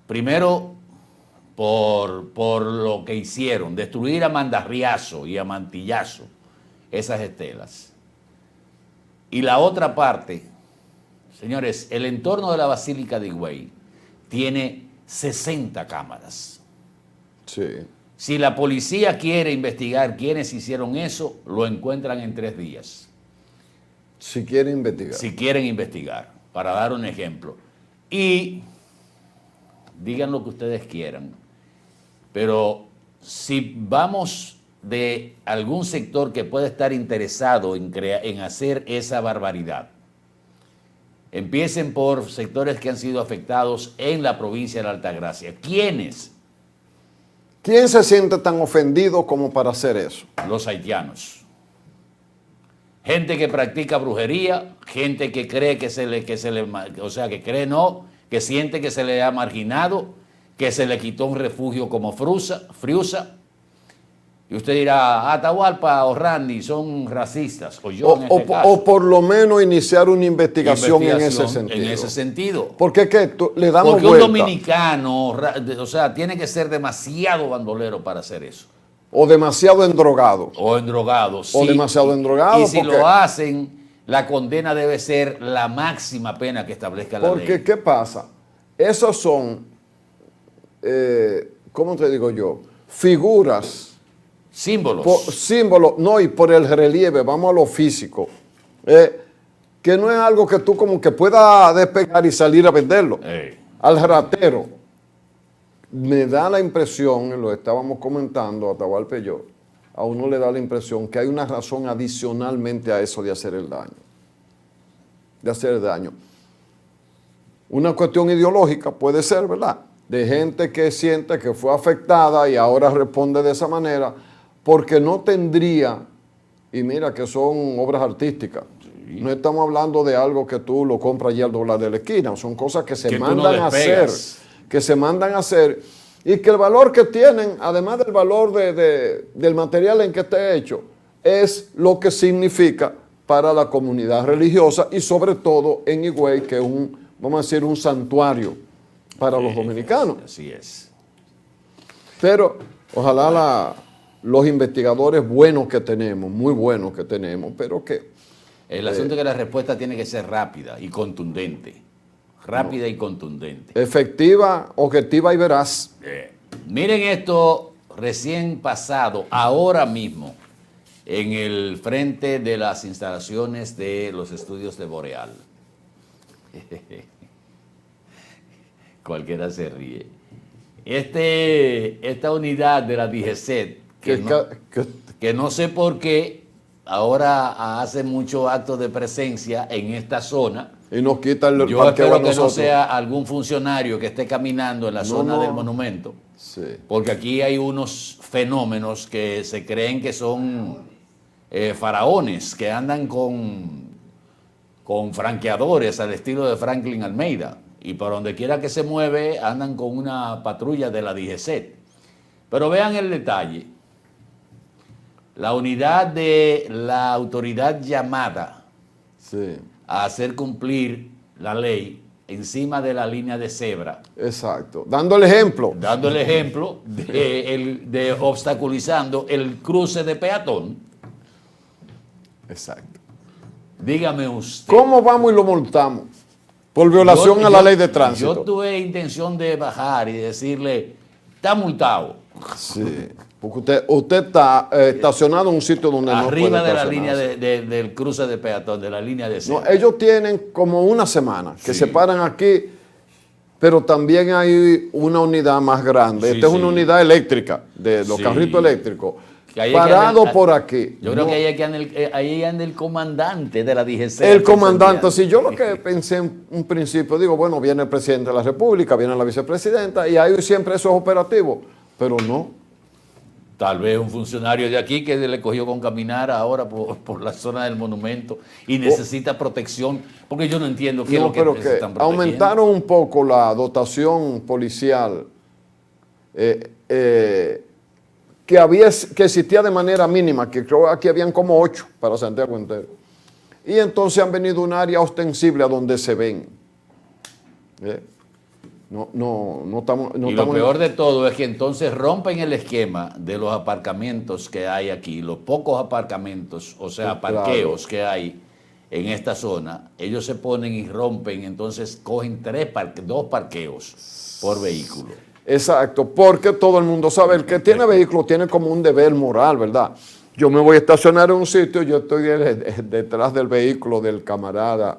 Primero, por lo que hicieron, destruir a mandarriazo y a mantillazo esas estelas. Y la otra parte, señores, el entorno de la Basílica de Higüey tiene 60 cámaras. Sí. Si la policía quiere investigar quiénes hicieron eso, lo encuentran en 3 días. Si quieren investigar. Si quieren investigar, para dar un ejemplo. Y digan lo que ustedes quieran, pero si vamos de algún sector que pueda estar interesado en hacer esa barbaridad, empiecen por sectores que han sido afectados en la provincia de la Altagracia. ¿Quiénes? ¿Quién se siente tan ofendido como para hacer eso? Los haitianos. Gente que practica brujería, gente que cree que que siente que se le ha marginado, que se le quitó un refugio como Friusa. Y usted dirá, Atahualpa o Randy son racistas, o yo en este caso. O por lo menos iniciar una investigación en ese sentido. En ese sentido. Porque le damos Porque vuelta. un dominicano, o sea, tiene que ser demasiado bandolero para hacer eso. O demasiado endrogado. O endrogado, sí. O demasiado endrogado. Y si lo hacen, la condena debe ser la máxima pena que establezca la ley. Porque, ¿qué pasa? Esos son, ¿cómo te digo yo? Figuras. Símbolos. Símbolos, no, y por el relieve, vamos a lo físico. Que no es algo que tú como que puedas despegar y salir a venderlo. Al ratero. Me da la impresión, lo estábamos comentando, Atahualpa y yo, a uno le da la impresión que hay una razón adicionalmente a eso de hacer el daño. De hacer el daño. Una cuestión ideológica puede ser, ¿verdad? De gente que siente que fue afectada y ahora responde de esa manera porque no tendría, y mira que son obras artísticas, sí. No estamos hablando de algo que tú lo compras allí al doblar de la esquina, son cosas que se mandan a hacer, que se mandan a hacer y que el valor que tienen, además del valor del material en que esté hecho, es lo que significa para la comunidad religiosa y sobre todo en Higüey, que es vamos a decir, un santuario para los dominicanos. Así es. Pero ojalá los investigadores buenos que tenemos, muy buenos que tenemos, pero que... El asunto es que la respuesta tiene que ser rápida y contundente. Rápida y contundente. Efectiva, objetiva y veraz. Miren esto recién pasado, ahora mismo, en el frente de las instalaciones de los estudios de Boreal. Cualquiera se ríe. Esta unidad de la DGCET, que no sé por qué, ahora hace muchos actos de presencia en esta zona. Y nos quita el Yo espero que no sea algún funcionario que esté caminando en la zona del monumento. Sí. Porque aquí hay unos fenómenos que se creen que son faraones, que andan con franqueadores al estilo de Franklin Almeida. Y por donde quiera que se mueve, andan con una patrulla de la DGCET. Pero vean el detalle. La unidad de la autoridad llamada a hacer cumplir la ley encima de la línea de cebra. Exacto. Dando el ejemplo. Dando el ejemplo de obstaculizando el cruce de peatón. Exacto. Dígame usted. ¿Cómo vamos y lo multamos? Por violación a la ley de tránsito. Yo tuve intención de bajar y decirle, está multado. Sí, porque usted está estacionado en un sitio donde no puede arriba de la línea del cruce de peatón, de la línea de cebra. No, ellos tienen como una semana que se paran aquí, pero también hay una unidad más grande. Esta es una unidad eléctrica, de los carritos eléctricos. Parado por aquí. Yo creo que ahí anda el comandante de la DGC. El comandante, sí. Yo lo que pensé en un principio, digo, bueno, viene el presidente de la República, viene la vicepresidenta, y hay siempre esos operativos. Pero no. Tal vez un funcionario de aquí que le cogió con caminar ahora por la zona del monumento y necesita protección, porque yo no entiendo qué es lo que están protegiendo. Aumentaron un poco la dotación policial que existía de manera mínima, que creo que aquí habían como 8 para Santiago entero. Y entonces han venido a un área ostensible a donde se ven. No estamos... Y lo peor de todo es que entonces rompen el esquema de los aparcamientos que hay aquí, los pocos aparcamientos, o sea, parqueos que hay en esta zona. Ellos se ponen y rompen, entonces cogen 2 parqueos por vehículo. Exacto, porque todo el mundo sabe, el que tiene vehículo tiene como un deber moral, ¿verdad? Yo me voy a estacionar en un sitio, yo estoy detrás del vehículo del camarada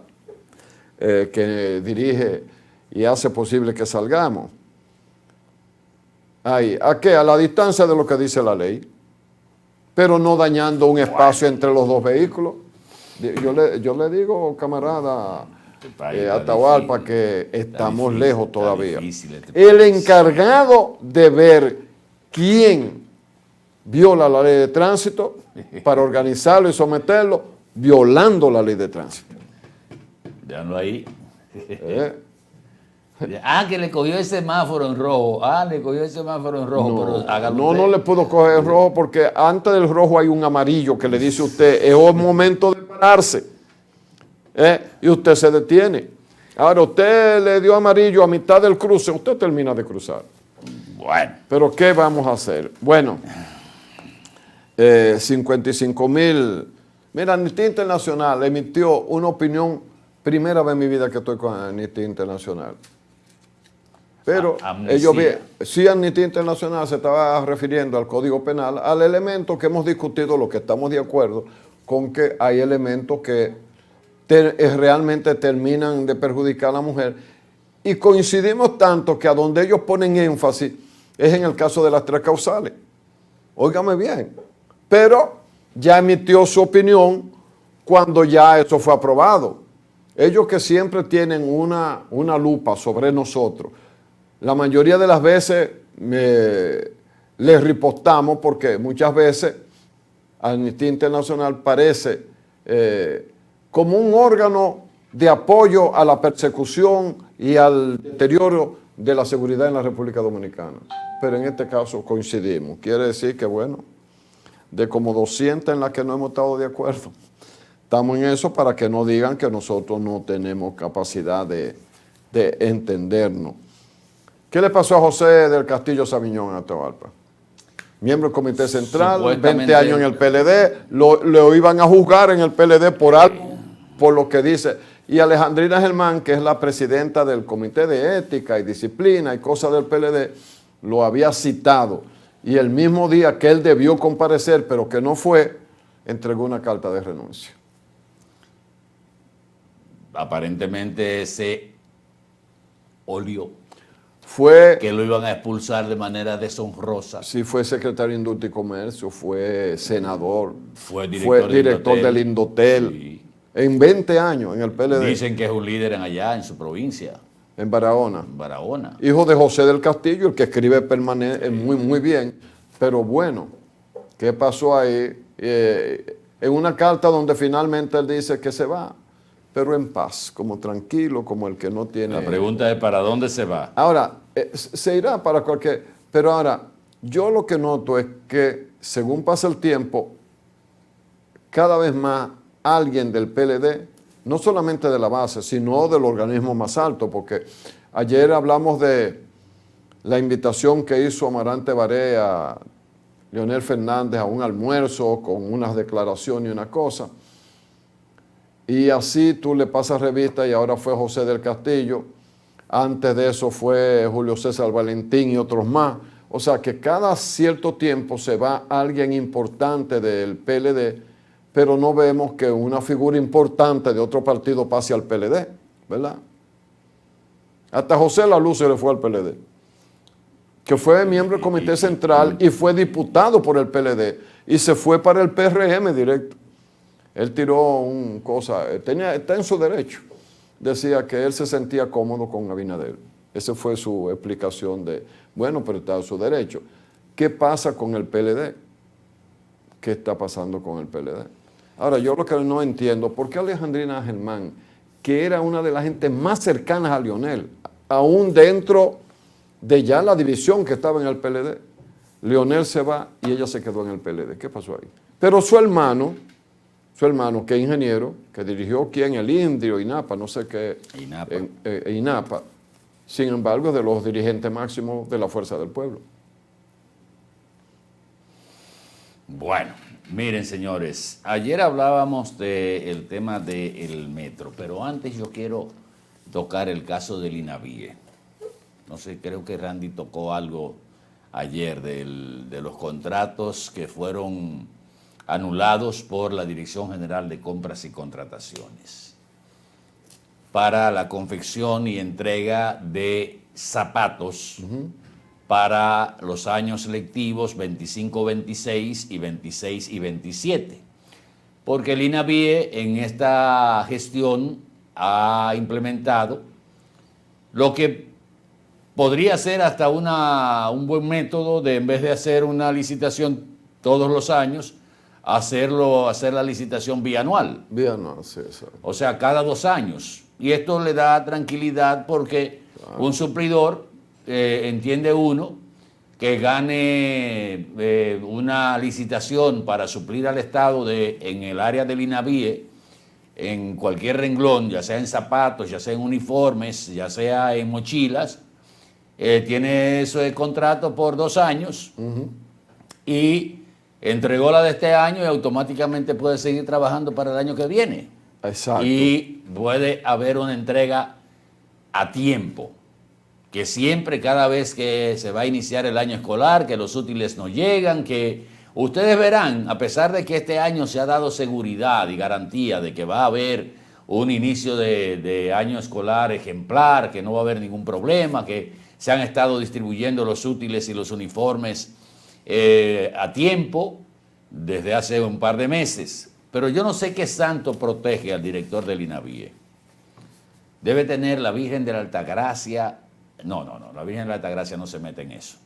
que dirige y hace posible que salgamos. Ahí, ¿a qué? A la distancia de lo que dice la ley, pero no dañando un espacio entre los 2 vehículos. Yo le digo, camarada Atahualpa, que estamos lejos todavía. El encargado de ver quién viola la ley de tránsito para organizarlo y someterlo, violando la ley de tránsito. Déjalo ahí. Que le cogió el semáforo en rojo. Le cogió el semáforo en rojo. No le puedo coger el rojo porque antes del rojo hay un amarillo que le dice a usted, es el momento de pararse. Y usted se detiene. Ahora usted le dio amarillo a mitad del cruce, usted termina de cruzar. Bueno. Pero ¿qué vamos a hacer? Bueno, 55,000. Mira, Amnistía Internacional emitió una opinión, primera vez en mi vida que estoy con Amnistía Internacional. Pero sí, Amnistía Internacional se estaba refiriendo al Código Penal, al elemento que hemos discutido, lo que estamos de acuerdo, con que hay elementos que realmente terminan de perjudicar a la mujer. Y coincidimos tanto que a donde ellos ponen énfasis es en el caso de las 3 causales. Óigame bien. Pero ya emitió su opinión cuando ya eso fue aprobado. Ellos que siempre tienen una lupa sobre nosotros, la mayoría de las veces les ripostamos porque muchas veces Amnistía Internacional parece como un órgano de apoyo a la persecución y al deterioro de la seguridad en la República Dominicana. Pero en este caso coincidimos. Quiere decir que, bueno, de como 200 en las que no hemos estado de acuerdo, estamos en eso para que no digan que nosotros no tenemos capacidad de entendernos. ¿Qué le pasó a José del Castillo Sabiñón a Atahualpa? Miembro del Comité Central, 20 años en el PLD, lo iban a juzgar en el PLD por algo, por lo que dice. Y Alejandrina Germán, que es la presidenta del Comité de Ética y Disciplina y cosas del PLD, lo había citado. Y el mismo día que él debió comparecer, pero que no fue, entregó una carta de renuncia. Aparentemente se olió. Fue que lo iban a expulsar de manera deshonrosa. Sí, fue secretario de Industria y Comercio, fue senador, fue director del Indotel. Sí. En 20 años en el PLD. Dicen que es un líder allá en su provincia. En Barahona. En Barahona. Hijo de José del Castillo, el que escribe muy bien. Pero bueno, ¿qué pasó ahí? En una carta donde finalmente él dice que se va, pero en paz, como tranquilo, como el que no tiene... La pregunta es, ¿para dónde se va? Ahora, se irá para cualquier... Pero ahora, yo lo que noto es que, según pasa el tiempo, cada vez más alguien del PLD, no solamente de la base, sino del organismo más alto, porque ayer hablamos de la invitación que hizo Amarante Baré a Leonel Fernández a un almuerzo con unas declaraciones y una cosa. Y así tú le pasas revista y ahora fue José del Castillo. Antes de eso fue Julio César Valentín y otros más. O sea que cada cierto tiempo se va alguien importante del PLD, pero no vemos que una figura importante de otro partido pase al PLD, ¿verdad? Hasta José La Luz se le fue al PLD, que fue miembro del Comité Central y fue diputado por el PLD y se fue para el PRM directo. Él tiró un cosa, está en su derecho. Decía que él se sentía cómodo con Abinader. Esa fue su explicación de, bueno, pero está en su derecho. ¿Qué pasa con el PLD? ¿Qué está pasando con el PLD? Ahora, yo lo que no entiendo, ¿por qué Alejandrina Germán, que era una de las gentes más cercanas a Leonel, aún dentro de ya la división que estaba en el PLD, Leonel se va y ella se quedó en el PLD? ¿Qué pasó ahí? Pero su hermano, que es ingeniero, que dirigió el INDRI o INAPA, no sé qué, INAPA, sin embargo, de los dirigentes máximos de la Fuerza del Pueblo. Bueno, miren, señores, ayer hablábamos del tema del metro, pero antes yo quiero tocar el caso del INAVIE. No sé, creo que Randy tocó algo ayer de los contratos que fueron anulados por la Dirección General de Compras y Contrataciones para la confección y entrega de zapatos para los años lectivos 25-26 y 26 y 27. Porque el INAVIE en esta gestión ha implementado lo que podría ser hasta un buen método de, en vez de hacer una licitación todos los años, hacer la licitación bianual. Bianual, sí, sí. O sea, cada 2 años. Y esto le da tranquilidad porque un suplidor, entiende uno, que gane una licitación para suplir al Estado en el área del INAVIE, en cualquier renglón, ya sea en zapatos, ya sea en uniformes, ya sea en mochilas, tiene ese contrato por 2 años y entregó la de este año y automáticamente puede seguir trabajando para el año que viene. Exacto. Y puede haber una entrega a tiempo, que siempre, cada vez que se va a iniciar el año escolar, que los útiles no llegan, que ustedes verán, a pesar de que este año se ha dado seguridad y garantía de que va a haber un inicio de año escolar ejemplar, que no va a haber ningún problema, que se han estado distribuyendo los útiles y los uniformes a tiempo desde hace un par de meses. Pero yo no sé qué santo protege al director del INAVIE. Debe tener la Virgen de la Altagracia. No, la Virgen de la Altagracia no se mete en eso.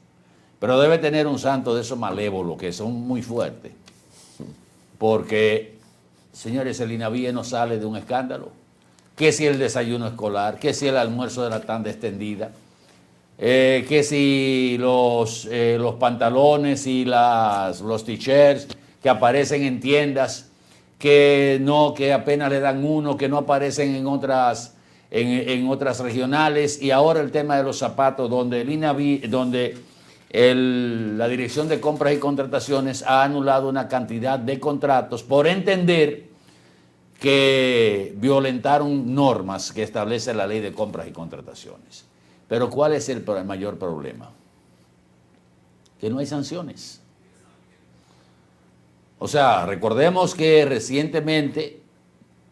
Pero debe tener un santo de esos malévolos que son muy fuertes. Porque, señores, el INAVIE no sale de un escándalo. ¿Qué si el desayuno escolar? ¿Qué si el almuerzo de la tanda extendida? ¿Qué si los pantalones y los t-shirts que aparecen en tiendas que apenas le dan uno, que no aparecen en otras regionales, y ahora el tema de los zapatos, donde el INAVIE, donde la Dirección de Compras y Contrataciones ha anulado una cantidad de contratos por entender que violentaron normas que establece la Ley de Compras y Contrataciones. Pero ¿cuál es el mayor problema? Que no hay sanciones. O sea, recordemos que recientemente,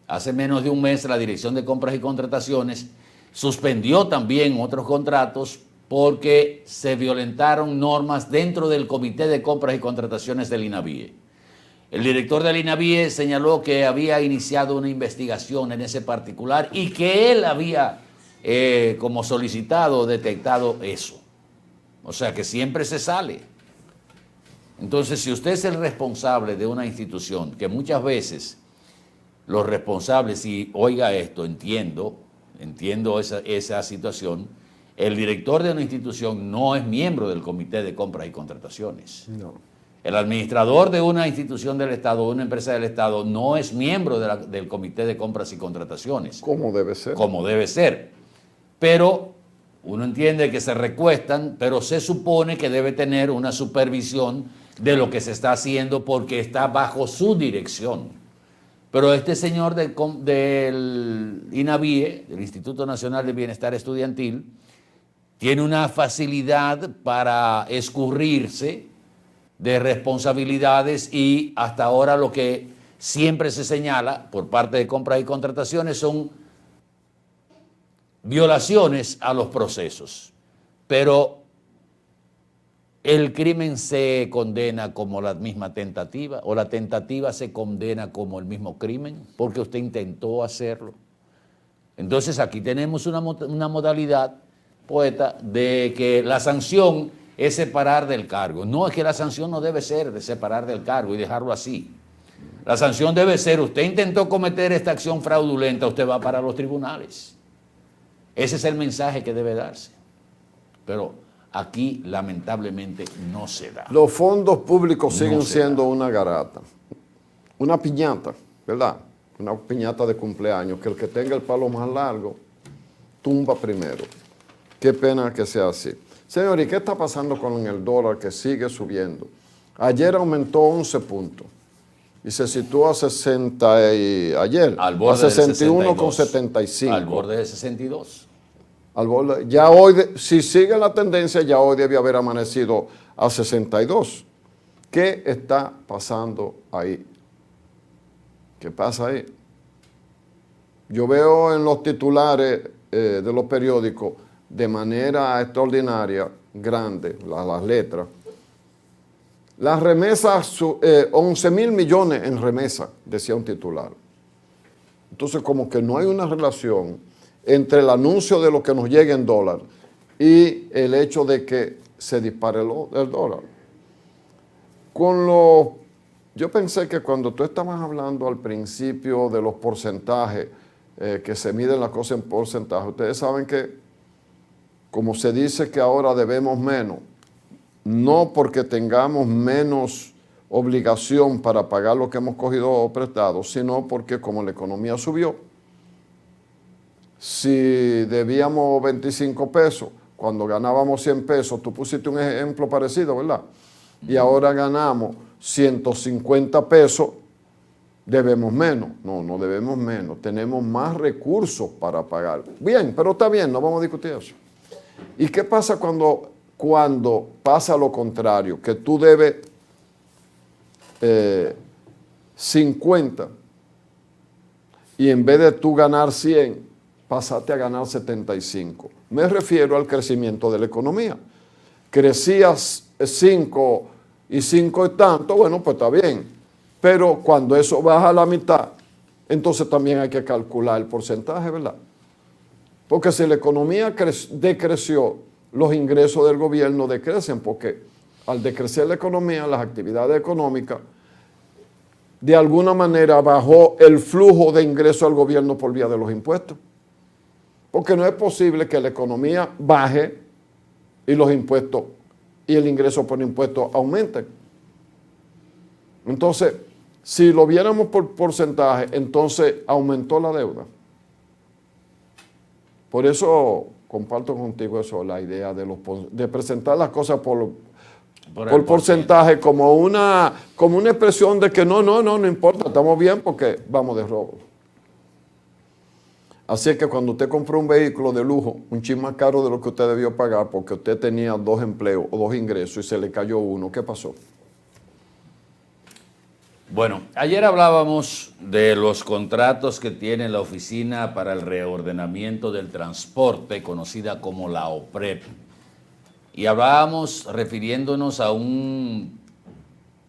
hace menos de un mes, la Dirección de Compras y Contrataciones suspendió también otros contratos porque se violentaron normas dentro del Comité de Compras y Contrataciones del INAVIE. El director del INAVIE señaló que había iniciado una investigación en ese particular y que él había, como solicitado, detectado eso. O sea, que siempre se sale. Entonces, si usted es el responsable de una institución, que muchas veces los responsables, y oiga esto, entiendo esa situación, el director de una institución no es miembro del Comité de Compras y Contrataciones. No. El administrador de una institución del Estado, o una empresa del Estado, no es miembro del Comité de Compras y Contrataciones. Como debe ser. Como debe ser. Pero uno entiende que se recuestan, pero se supone que debe tener una supervisión de lo que se está haciendo porque está bajo su dirección. Pero este señor del INAVIE, del Instituto Nacional de Bienestar Estudiantil, tiene una facilidad para escurrirse de responsabilidades y hasta ahora lo que siempre se señala por parte de Compras y Contrataciones son violaciones a los procesos. Pero el crimen se condena como la misma tentativa, o la tentativa se condena como el mismo crimen, porque usted intentó hacerlo. Entonces aquí tenemos una modalidad, poeta, de que la sanción es separar del cargo. No, es que la sanción no debe ser de separar del cargo y dejarlo así. La sanción debe ser, usted intentó cometer esta acción fraudulenta, usted va para los tribunales. Ese es el mensaje que debe darse. Pero aquí, lamentablemente, no se da. Los fondos públicos siguen siendo una garata, una piñata, ¿verdad? Una piñata de cumpleaños, que el que tenga el palo más largo, tumba primero. Qué pena que sea así. Señor, ¿y qué está pasando con el dólar que sigue subiendo? Ayer aumentó 11 puntos y se situó a 60 y ayer, a 61,75. Al borde de 62. Al borde, ya hoy, si sigue la tendencia, ya hoy debe haber amanecido a 62. ¿Qué está pasando ahí? ¿Qué pasa ahí? Yo veo en los titulares de los periódicos de manera extraordinaria, grande, las letras, las remesas, 11,000 millones en remesas, decía un titular. Entonces, como que no hay una relación entre el anuncio de lo que nos llega en dólar y el hecho de que se dispare el dólar. Yo pensé que cuando tú estabas hablando al principio de los porcentajes, que se miden las cosas en porcentaje, ustedes saben que, como se dice que ahora debemos menos, no porque tengamos menos obligación para pagar lo que hemos cogido prestado, sino porque como la economía subió, si debíamos 25 pesos, cuando ganábamos 100 pesos, tú pusiste un ejemplo parecido, ¿verdad? Y ahora ganamos 150 pesos, debemos menos. No debemos menos, tenemos más recursos para pagar. Bien, pero está bien, no vamos a discutir eso. ¿Y qué pasa cuando pasa lo contrario? Que tú debes 50 y en vez de tú ganar 100, pasaste a ganar 75. Me refiero al crecimiento de la economía. Crecías 5 y 5 y tanto, bueno, pues está bien. Pero cuando eso baja a la mitad, entonces también hay que calcular el porcentaje, ¿verdad? Porque si la economía decreció, los ingresos del gobierno decrecen, porque al decrecer la economía, las actividades económicas, de alguna manera bajó el flujo de ingresos al gobierno por vía de los impuestos. Porque no es posible que la economía baje y los impuestos y el ingreso por impuestos aumenten. Entonces, si lo viéramos por porcentaje, entonces aumentó la deuda. Por eso comparto contigo eso, la idea de presentar las cosas por porcentaje como una expresión de que no importa, estamos bien porque vamos de robo. Así que cuando usted compró un vehículo de lujo, un chin más caro de lo que usted debió pagar porque usted tenía 2 empleos o 2 ingresos y se le cayó uno, ¿qué pasó? Bueno, ayer hablábamos de los contratos que tiene la Oficina para el Reordenamiento del Transporte, conocida como la OPREP. Y hablábamos refiriéndonos a un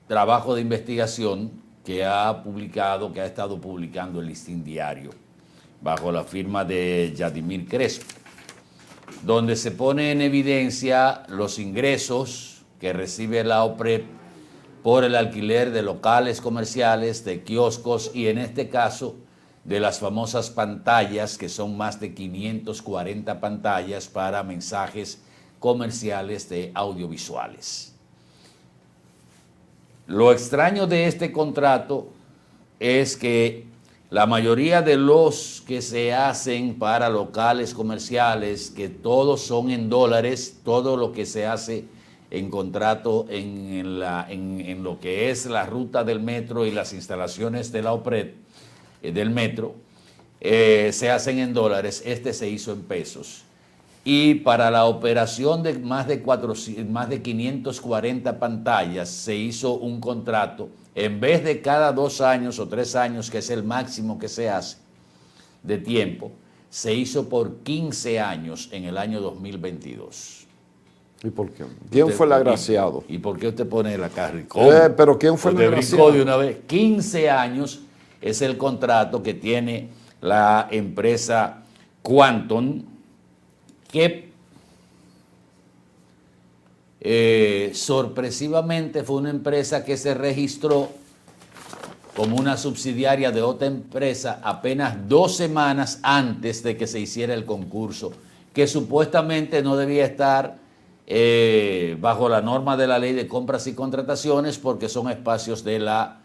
trabajo de investigación que ha estado publicando el Listín Diario, bajo la firma de Yadimir Crespo, donde se pone en evidencia los ingresos que recibe la OPREP por el alquiler de locales comerciales, de kioscos y en este caso de las famosas pantallas, que son más de 540 pantallas para mensajes comerciales de audiovisuales. Lo extraño de este contrato es que la mayoría de los que se hacen para locales comerciales, que todos son en dólares, todo lo que se hace en contrato en lo que es la ruta del metro y las instalaciones de la OPRED, del metro, se hacen en dólares, se hizo en pesos. Y para la operación de más de 540 pantallas se hizo un contrato, en vez de cada 2 años o 3 años, que es el máximo que se hace de tiempo, se hizo por 15 años en el año 2022. ¿Y por qué? ¿Quién fue el agraciado? ¿Y por qué usted pone la carricó? ¿Pero quién fue el agraciado? Brincó de una vez. 15 años es el contrato que tiene la empresa Quantum, que sorpresivamente fue una empresa que se registró como una subsidiaria de otra empresa apenas 2 semanas antes de que se hiciera el concurso, que supuestamente no debía estar bajo la norma de la ley de compras y contrataciones porque son espacios de la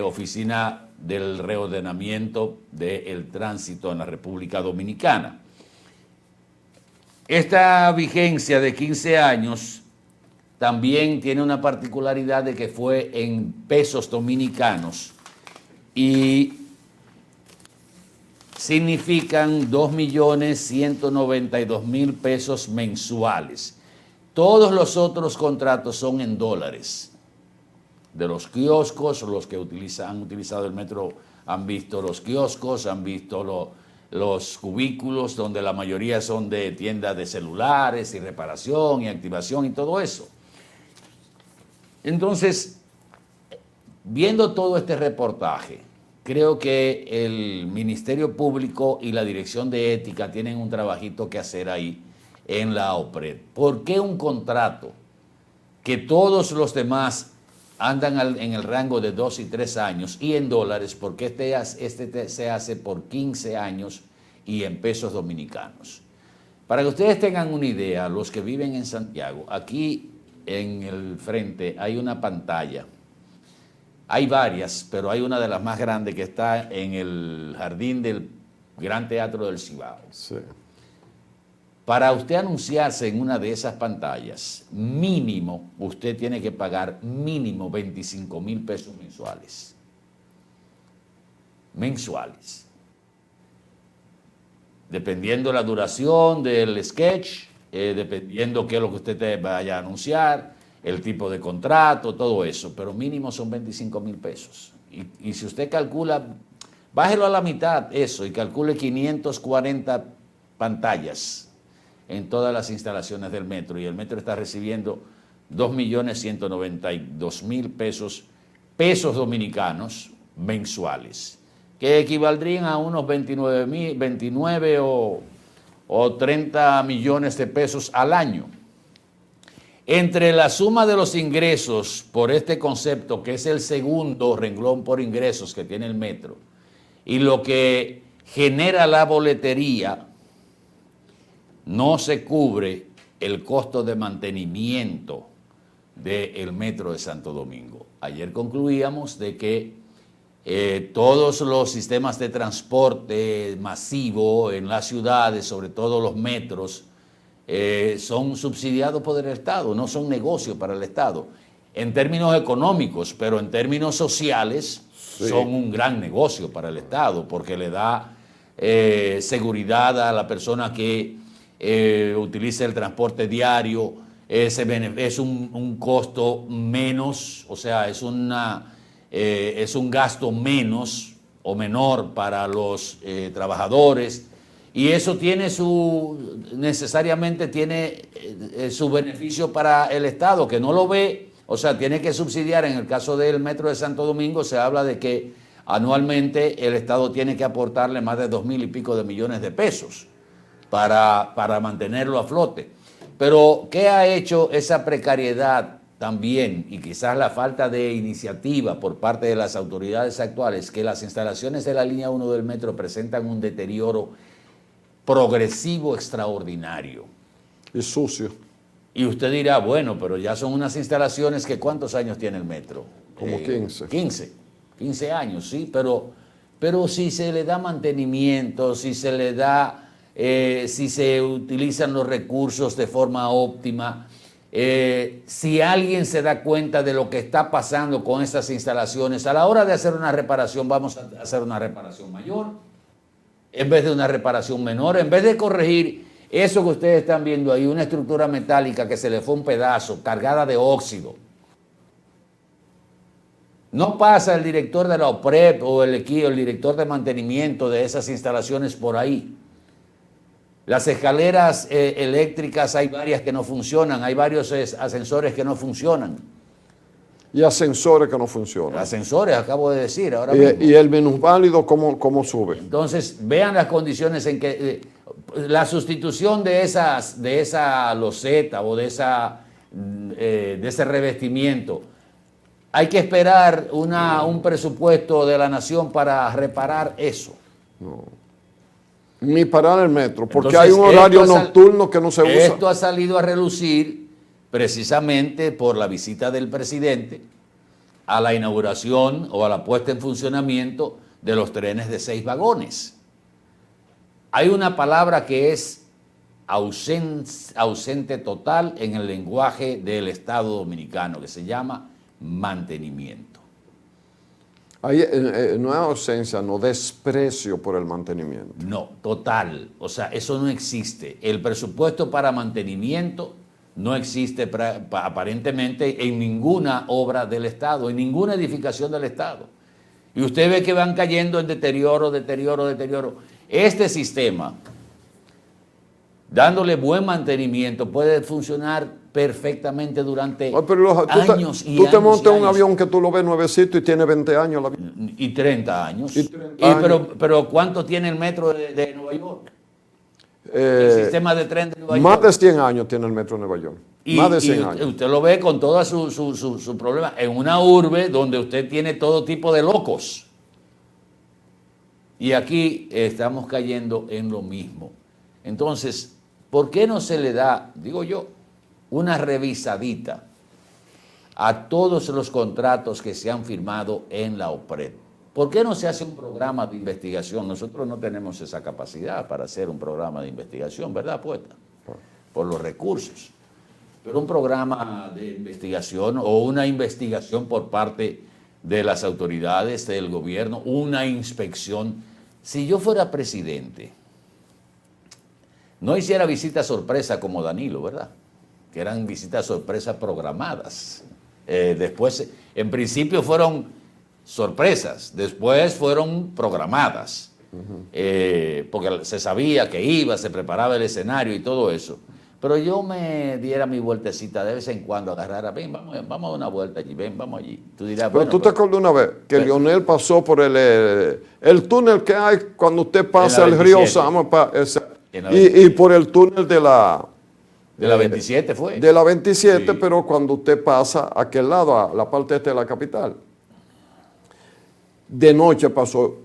Oficina del Reordenamiento del Tránsito en la República Dominicana. Esta vigencia de 15 años también tiene una particularidad de que fue en pesos dominicanos y significan 2.192.000 pesos mensuales. Todos los otros contratos son en dólares. De los kioscos, los que han utilizado el metro han visto los kioscos, han visto los cubículos, donde la mayoría son de tiendas de celulares y reparación y activación y todo eso. Entonces, viendo todo este reportaje, creo que el Ministerio Público y la Dirección de Ética tienen un trabajito que hacer ahí en la OPRED. ¿Por qué un contrato que todos los demás andan en el rango de 2 y 3 años y en dólares? Porque este se hace por 15 años y en pesos dominicanos. Para que ustedes tengan una idea, los que viven en Santiago, aquí en el frente hay una pantalla. Hay varias, pero hay una de las más grandes que está en el jardín del Gran Teatro del Cibao. Sí. Para usted anunciarse en una de esas pantallas, mínimo, usted tiene que pagar mínimo 25.000 pesos mensuales. Mensuales. Dependiendo la duración del sketch, dependiendo qué es lo que usted te vaya a anunciar, el tipo de contrato, todo eso, pero mínimo son 25.000 pesos. Y si usted calcula, bájelo a la mitad eso y calcule 540 pantallas en todas las instalaciones del metro, y el metro está recibiendo 2.192.000 pesos dominicanos mensuales, que equivaldrían a unos 29 o 30 millones de pesos al año. Entre la suma de los ingresos por este concepto, que es el segundo renglón por ingresos que tiene el metro, y lo que genera la boletería, no se cubre el costo de mantenimiento del metro de Santo Domingo. Ayer concluíamos de que todos los sistemas de transporte masivo en las ciudades, sobre todo los metros, son subsidiados por el Estado, no son negocio para el Estado, en términos económicos, pero en términos sociales son un gran negocio para el Estado, porque le da seguridad a la persona que utiliza el transporte diario, es un costo menos, o sea, es un gasto menos o menor para los trabajadores, y eso tiene necesariamente tiene su beneficio para el Estado, que no lo ve, o sea, tiene que subsidiar. En el caso del Metro de Santo Domingo se habla de que anualmente el Estado tiene que aportarle más de 2.000 y pico de millones de pesos para mantenerlo a flote. Pero, ¿qué ha hecho esa precariedad también, y quizás la falta de iniciativa por parte de las autoridades actuales? Que las instalaciones de la línea 1 del metro presentan un deterioro progresivo extraordinario. Y sucio. Y usted dirá, bueno, pero ya son unas instalaciones que ¿cuántos años tiene el metro? Como 15. 15 años, sí, pero si se le da mantenimiento, si se le da... si se utilizan los recursos de forma óptima, si alguien se da cuenta de lo que está pasando con estas instalaciones, a la hora de hacer una reparación, vamos a hacer una reparación mayor, en vez de una reparación menor, en vez de corregir eso que ustedes están viendo ahí, una estructura metálica que se le fue un pedazo, cargada de óxido. No pasa el director de la OPRED o el director de mantenimiento de esas instalaciones por ahí. Las escaleras eléctricas hay varias que no funcionan, hay varios ascensores que no funcionan. Y ascensores que no funcionan. Ascensores, acabo de decir ahora mismo. ¿Y el minusválido cómo sube? Entonces, vean las condiciones en que la sustitución de esa loseta o de de ese revestimiento. Hay que esperar un presupuesto de la nación para reparar eso. No. Ni parar el metro, porque Entonces, hay un horario nocturno que no se usa. Esto ha salido a relucir precisamente por la visita del presidente a la inauguración o a la puesta en funcionamiento de los trenes de 6 vagones. Hay una palabra que es ausente total en el lenguaje del Estado dominicano, que se llama mantenimiento. No es ausencia, no desprecio por el mantenimiento. No, total. O sea, eso no existe. El presupuesto para mantenimiento no existe aparentemente en ninguna obra del Estado, en ninguna edificación del Estado. Y usted ve que van cayendo en deterioro. Este sistema, dándole buen mantenimiento, puede funcionar perfectamente durante años y tú te años montas y un años. avión que tú lo ves nuevecito y tiene 20 años. Y 30 años. Pero ¿cuánto tiene el metro de Nueva York? El sistema de tren de Nueva York. Más de 100 años tiene el metro de Nueva York. Más de 100 años. Usted lo ve con todo su problema en una urbe donde usted tiene todo tipo de locos. Y aquí estamos cayendo en lo mismo. Entonces, ¿por qué no se le da, digo yo, una revisadita a todos los contratos que se han firmado en la OPRED? ¿Por qué no se hace un programa de investigación? Nosotros no tenemos esa capacidad para hacer un programa de investigación, ¿verdad, poeta? Por los recursos. Pero un programa de investigación o una investigación por parte de las autoridades del gobierno, una inspección. Si yo fuera presidente, no hiciera visitas sorpresa como Danilo, ¿verdad? Que eran visitas sorpresa programadas. Después, en principio fueron sorpresas, después fueron programadas, porque se sabía que iba, se preparaba el escenario y todo eso. Pero yo me diera mi vueltecita de vez en cuando, agarrara, ven, vamos a dar una vuelta allí, ven, vamos allí. Tú dirás, pero bueno, tú te acuerdas una vez que Leonel pasó por el túnel que hay cuando usted pasa el río Sama y por el túnel de la 27 fue. De la 27, sí. Pero cuando usted pasa a aquel lado, a la parte este de la capital. De noche pasó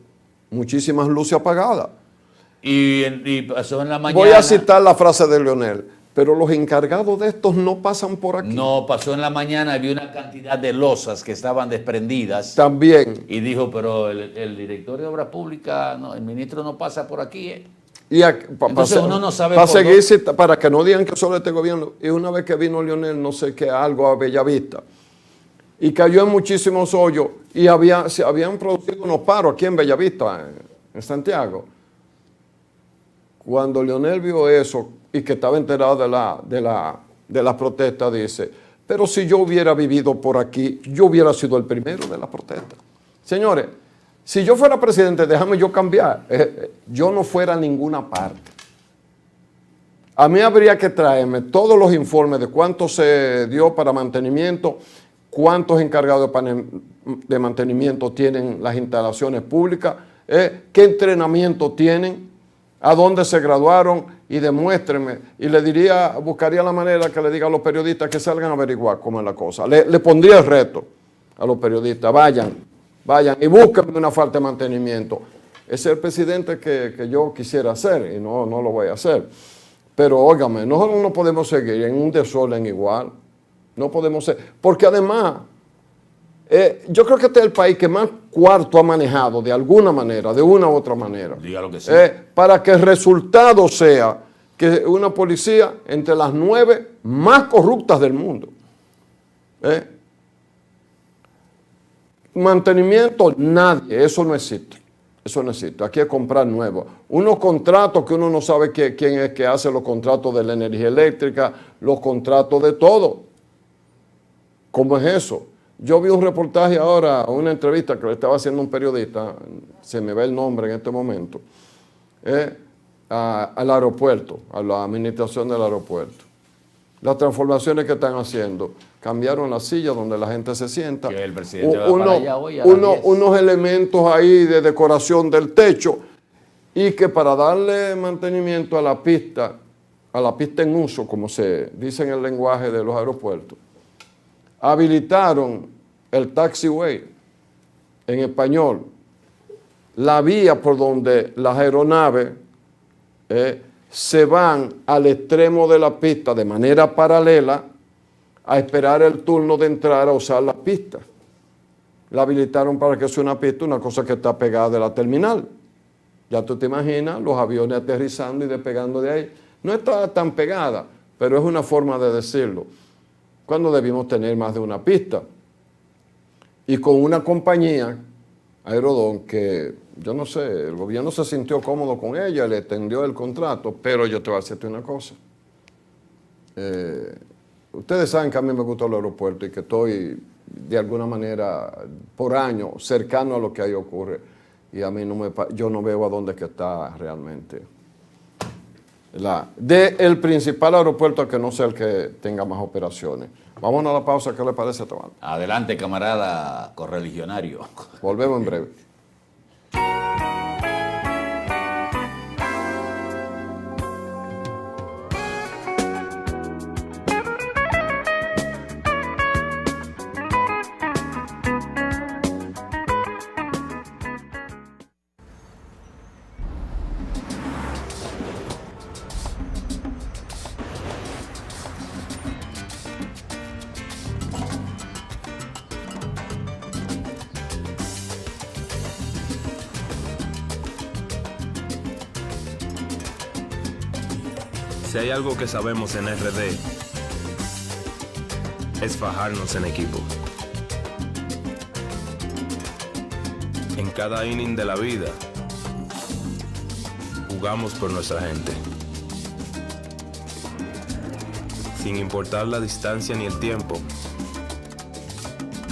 muchísimas luces apagadas. Y pasó en la mañana. Voy a citar la frase de Leonel. Pero los encargados de estos no pasan por aquí. No, pasó en la mañana, había una cantidad de losas que estaban desprendidas. También. Y dijo, pero el director de Obras Públicas, no, el ministro no pasa por aquí. Y entonces uno no sabe para que no digan que solo este gobierno. Y una vez que vino Leonel, no sé qué, algo a Bellavista, y cayó en muchísimos hoyos, y se habían producido unos paros aquí en Bellavista, en Santiago. Cuando Leonel vio eso, y que estaba enterado de la protesta, dice, pero si yo hubiera vivido por aquí, yo hubiera sido el primero de la protesta. Señores, si yo fuera presidente, déjame yo cambiar. Yo no fuera a ninguna parte. A mí habría que traerme todos los informes de cuánto se dio para mantenimiento, cuántos encargados de mantenimiento tienen las instalaciones públicas, qué entrenamiento tienen, a dónde se graduaron, y demuéstrenme. Y buscaría la manera que le diga a los periodistas que salgan a averiguar cómo es la cosa. Le pondría el reto a los periodistas, vayan y búsquenme una falta de mantenimiento. Ese es el presidente que yo quisiera hacer y no lo voy a hacer. Pero óigame, nosotros no podemos seguir en un desorden igual. No podemos ser. Porque además, yo creo que este es el país que más cuarto ha manejado de alguna manera, de una u otra manera. Dígalo que sí. Para que el resultado sea que una policía entre las 9 más corruptas del mundo. Mantenimiento, nadie, eso no existe. Eso no existe. Aquí es comprar nuevo. Unos contratos que uno no sabe quién es que hace los contratos de la energía eléctrica, los contratos de todo. ¿Cómo es eso? Yo vi un reportaje ahora, una entrevista que le estaba haciendo un periodista, se me ve el nombre en este momento, al aeropuerto, a la administración del aeropuerto. Las transformaciones que están haciendo, cambiaron la silla donde la gente se sienta. Que el presidente va para allá hoy a las 10. Unos elementos ahí de decoración del techo, y que para darle mantenimiento a la pista a la pista en uso, como se dice en el lenguaje de los aeropuertos, habilitaron el taxiway, en español, la vía por donde las aeronaves se van al extremo de la pista de manera paralela a esperar el turno de entrar a usar la pista. La habilitaron para que sea una pista, una cosa que está pegada de la terminal. Ya tú te imaginas los aviones aterrizando y despegando de ahí. No está tan pegada, pero es una forma de decirlo. Cuando debimos tener más de una pista. Y con una compañía, Aerodón, que yo no sé, el gobierno se sintió cómodo con ella, le extendió el contrato, pero yo te voy a decirte una cosa. Ustedes saben que a mí me gusta el aeropuerto y que estoy de alguna manera por año cercano a lo que ahí ocurre. Y a mí yo no veo a dónde que está realmente. El principal aeropuerto que no sea el que tenga más operaciones. Vámonos a la pausa, ¿qué le parece, Tabal? Adelante, camarada correligionario. Volvemos en breve. Si hay algo que sabemos en RD, es fajarnos en equipo. En cada inning de la vida, jugamos por nuestra gente. Sin importar la distancia ni el tiempo,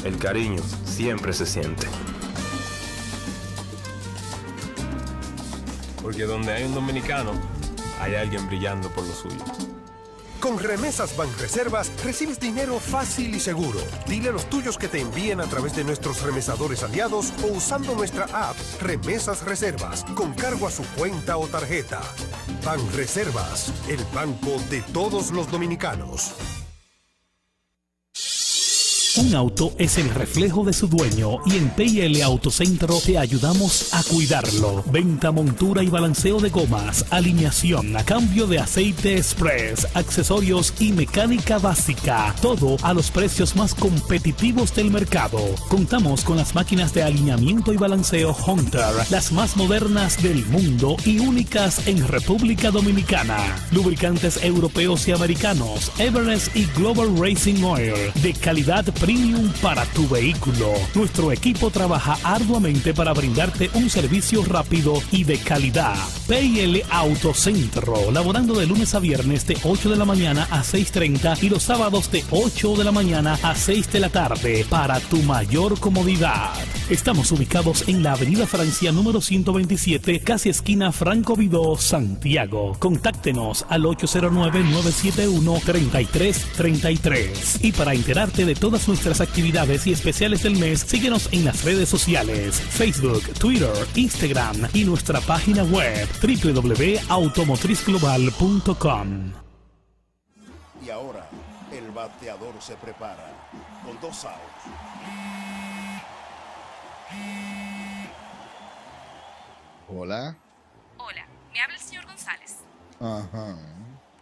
el cariño siempre se siente. Porque donde hay un dominicano, hay alguien brillando por lo suyo. Con Remesas Banreservas recibes dinero fácil y seguro. Dile a los tuyos que te envíen a través de nuestros remesadores aliados o usando nuestra app Remesas Reservas con cargo a su cuenta o tarjeta. Banreservas, el banco de todos los dominicanos. Un auto es el reflejo de su dueño y en P&L Autocentro te ayudamos a cuidarlo. Venta, montura y balanceo de gomas, alineación, cambio de aceite express, accesorios y mecánica básica. Todo a los precios más competitivos del mercado. Contamos con las máquinas de alineamiento y balanceo Hunter, las más modernas del mundo y únicas en República Dominicana. Lubricantes europeos y americanos, Everest y Global Racing Oil, de calidad premium para tu vehículo. Nuestro equipo trabaja arduamente para brindarte un servicio rápido y de calidad. P&L Autocentro, laborando de lunes a viernes de 8 de la mañana a 6:30 y los sábados de 8 de la mañana a 6 de la tarde para tu mayor comodidad. Estamos ubicados en la Avenida Francia número 127, casi esquina Franco Vidó, Santiago. Contáctenos al 809-971-3333. Y para enterarte de todas nuestras actividades y especiales del mes, síguenos en las redes sociales, Facebook, Twitter, Instagram y nuestra página web www.automotrizglobal.com. Y ahora, el bateador se prepara con 2 outs. Hola. Hola, me habla el señor González. Ajá.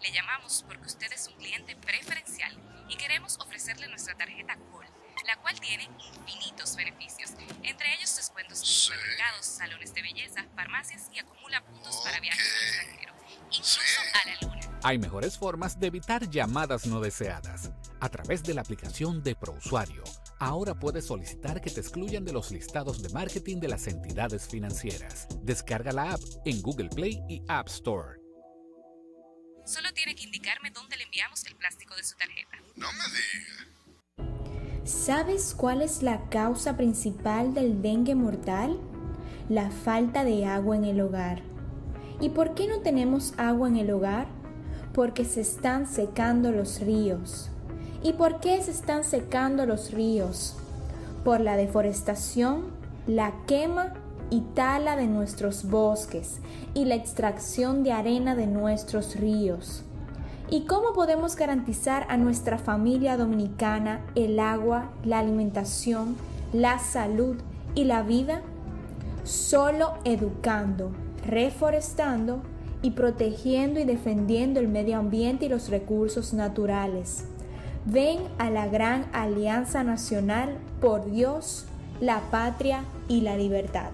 Le llamamos porque usted es un cliente preferencial y queremos ofrecerle nuestra tarjeta Gold, la cual tiene infinitos beneficios, entre ellos descuentos en supermercados, salones de belleza, farmacias y acumula puntos para viajes al extranjero, incluso a la luna. Hay mejores formas de evitar llamadas no deseadas. A través de la aplicación de ProUsuario, ahora puedes solicitar que te excluyan de los listados de marketing de las entidades financieras. Descarga la app en Google Play y App Store. Solo tiene que indicarme dónde le enviamos el plástico de su tarjeta. No me diga. ¿Sabes cuál es la causa principal del dengue mortal? La falta de agua en el hogar. ¿Y por qué no tenemos agua en el hogar? Porque se están secando los ríos. ¿Y por qué se están secando los ríos? Por la deforestación, la quema y tala de nuestros bosques y la extracción de arena de nuestros ríos. ¿Y cómo podemos garantizar a nuestra familia dominicana el agua, la alimentación, la salud y la vida? Solo educando, reforestando y protegiendo y defendiendo el medio ambiente y los recursos naturales. Ven a la gran Alianza Nacional por Dios, la patria y la libertad.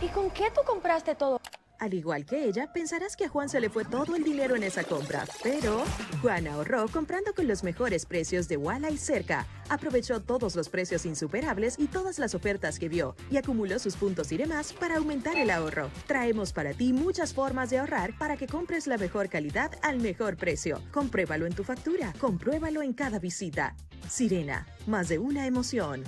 ¿Y con qué tú compraste todo? Al igual que ella, pensarás que a Juan se le fue todo el dinero en esa compra, pero Juan ahorró comprando con los mejores precios de Walla y Cerca. Aprovechó todos los precios insuperables y todas las ofertas que vio y acumuló sus puntos y demás para aumentar el ahorro. Traemos para ti muchas formas de ahorrar para que compres la mejor calidad al mejor precio. Compruébalo en tu factura, compruébalo en cada visita. Sirena, más de una emoción.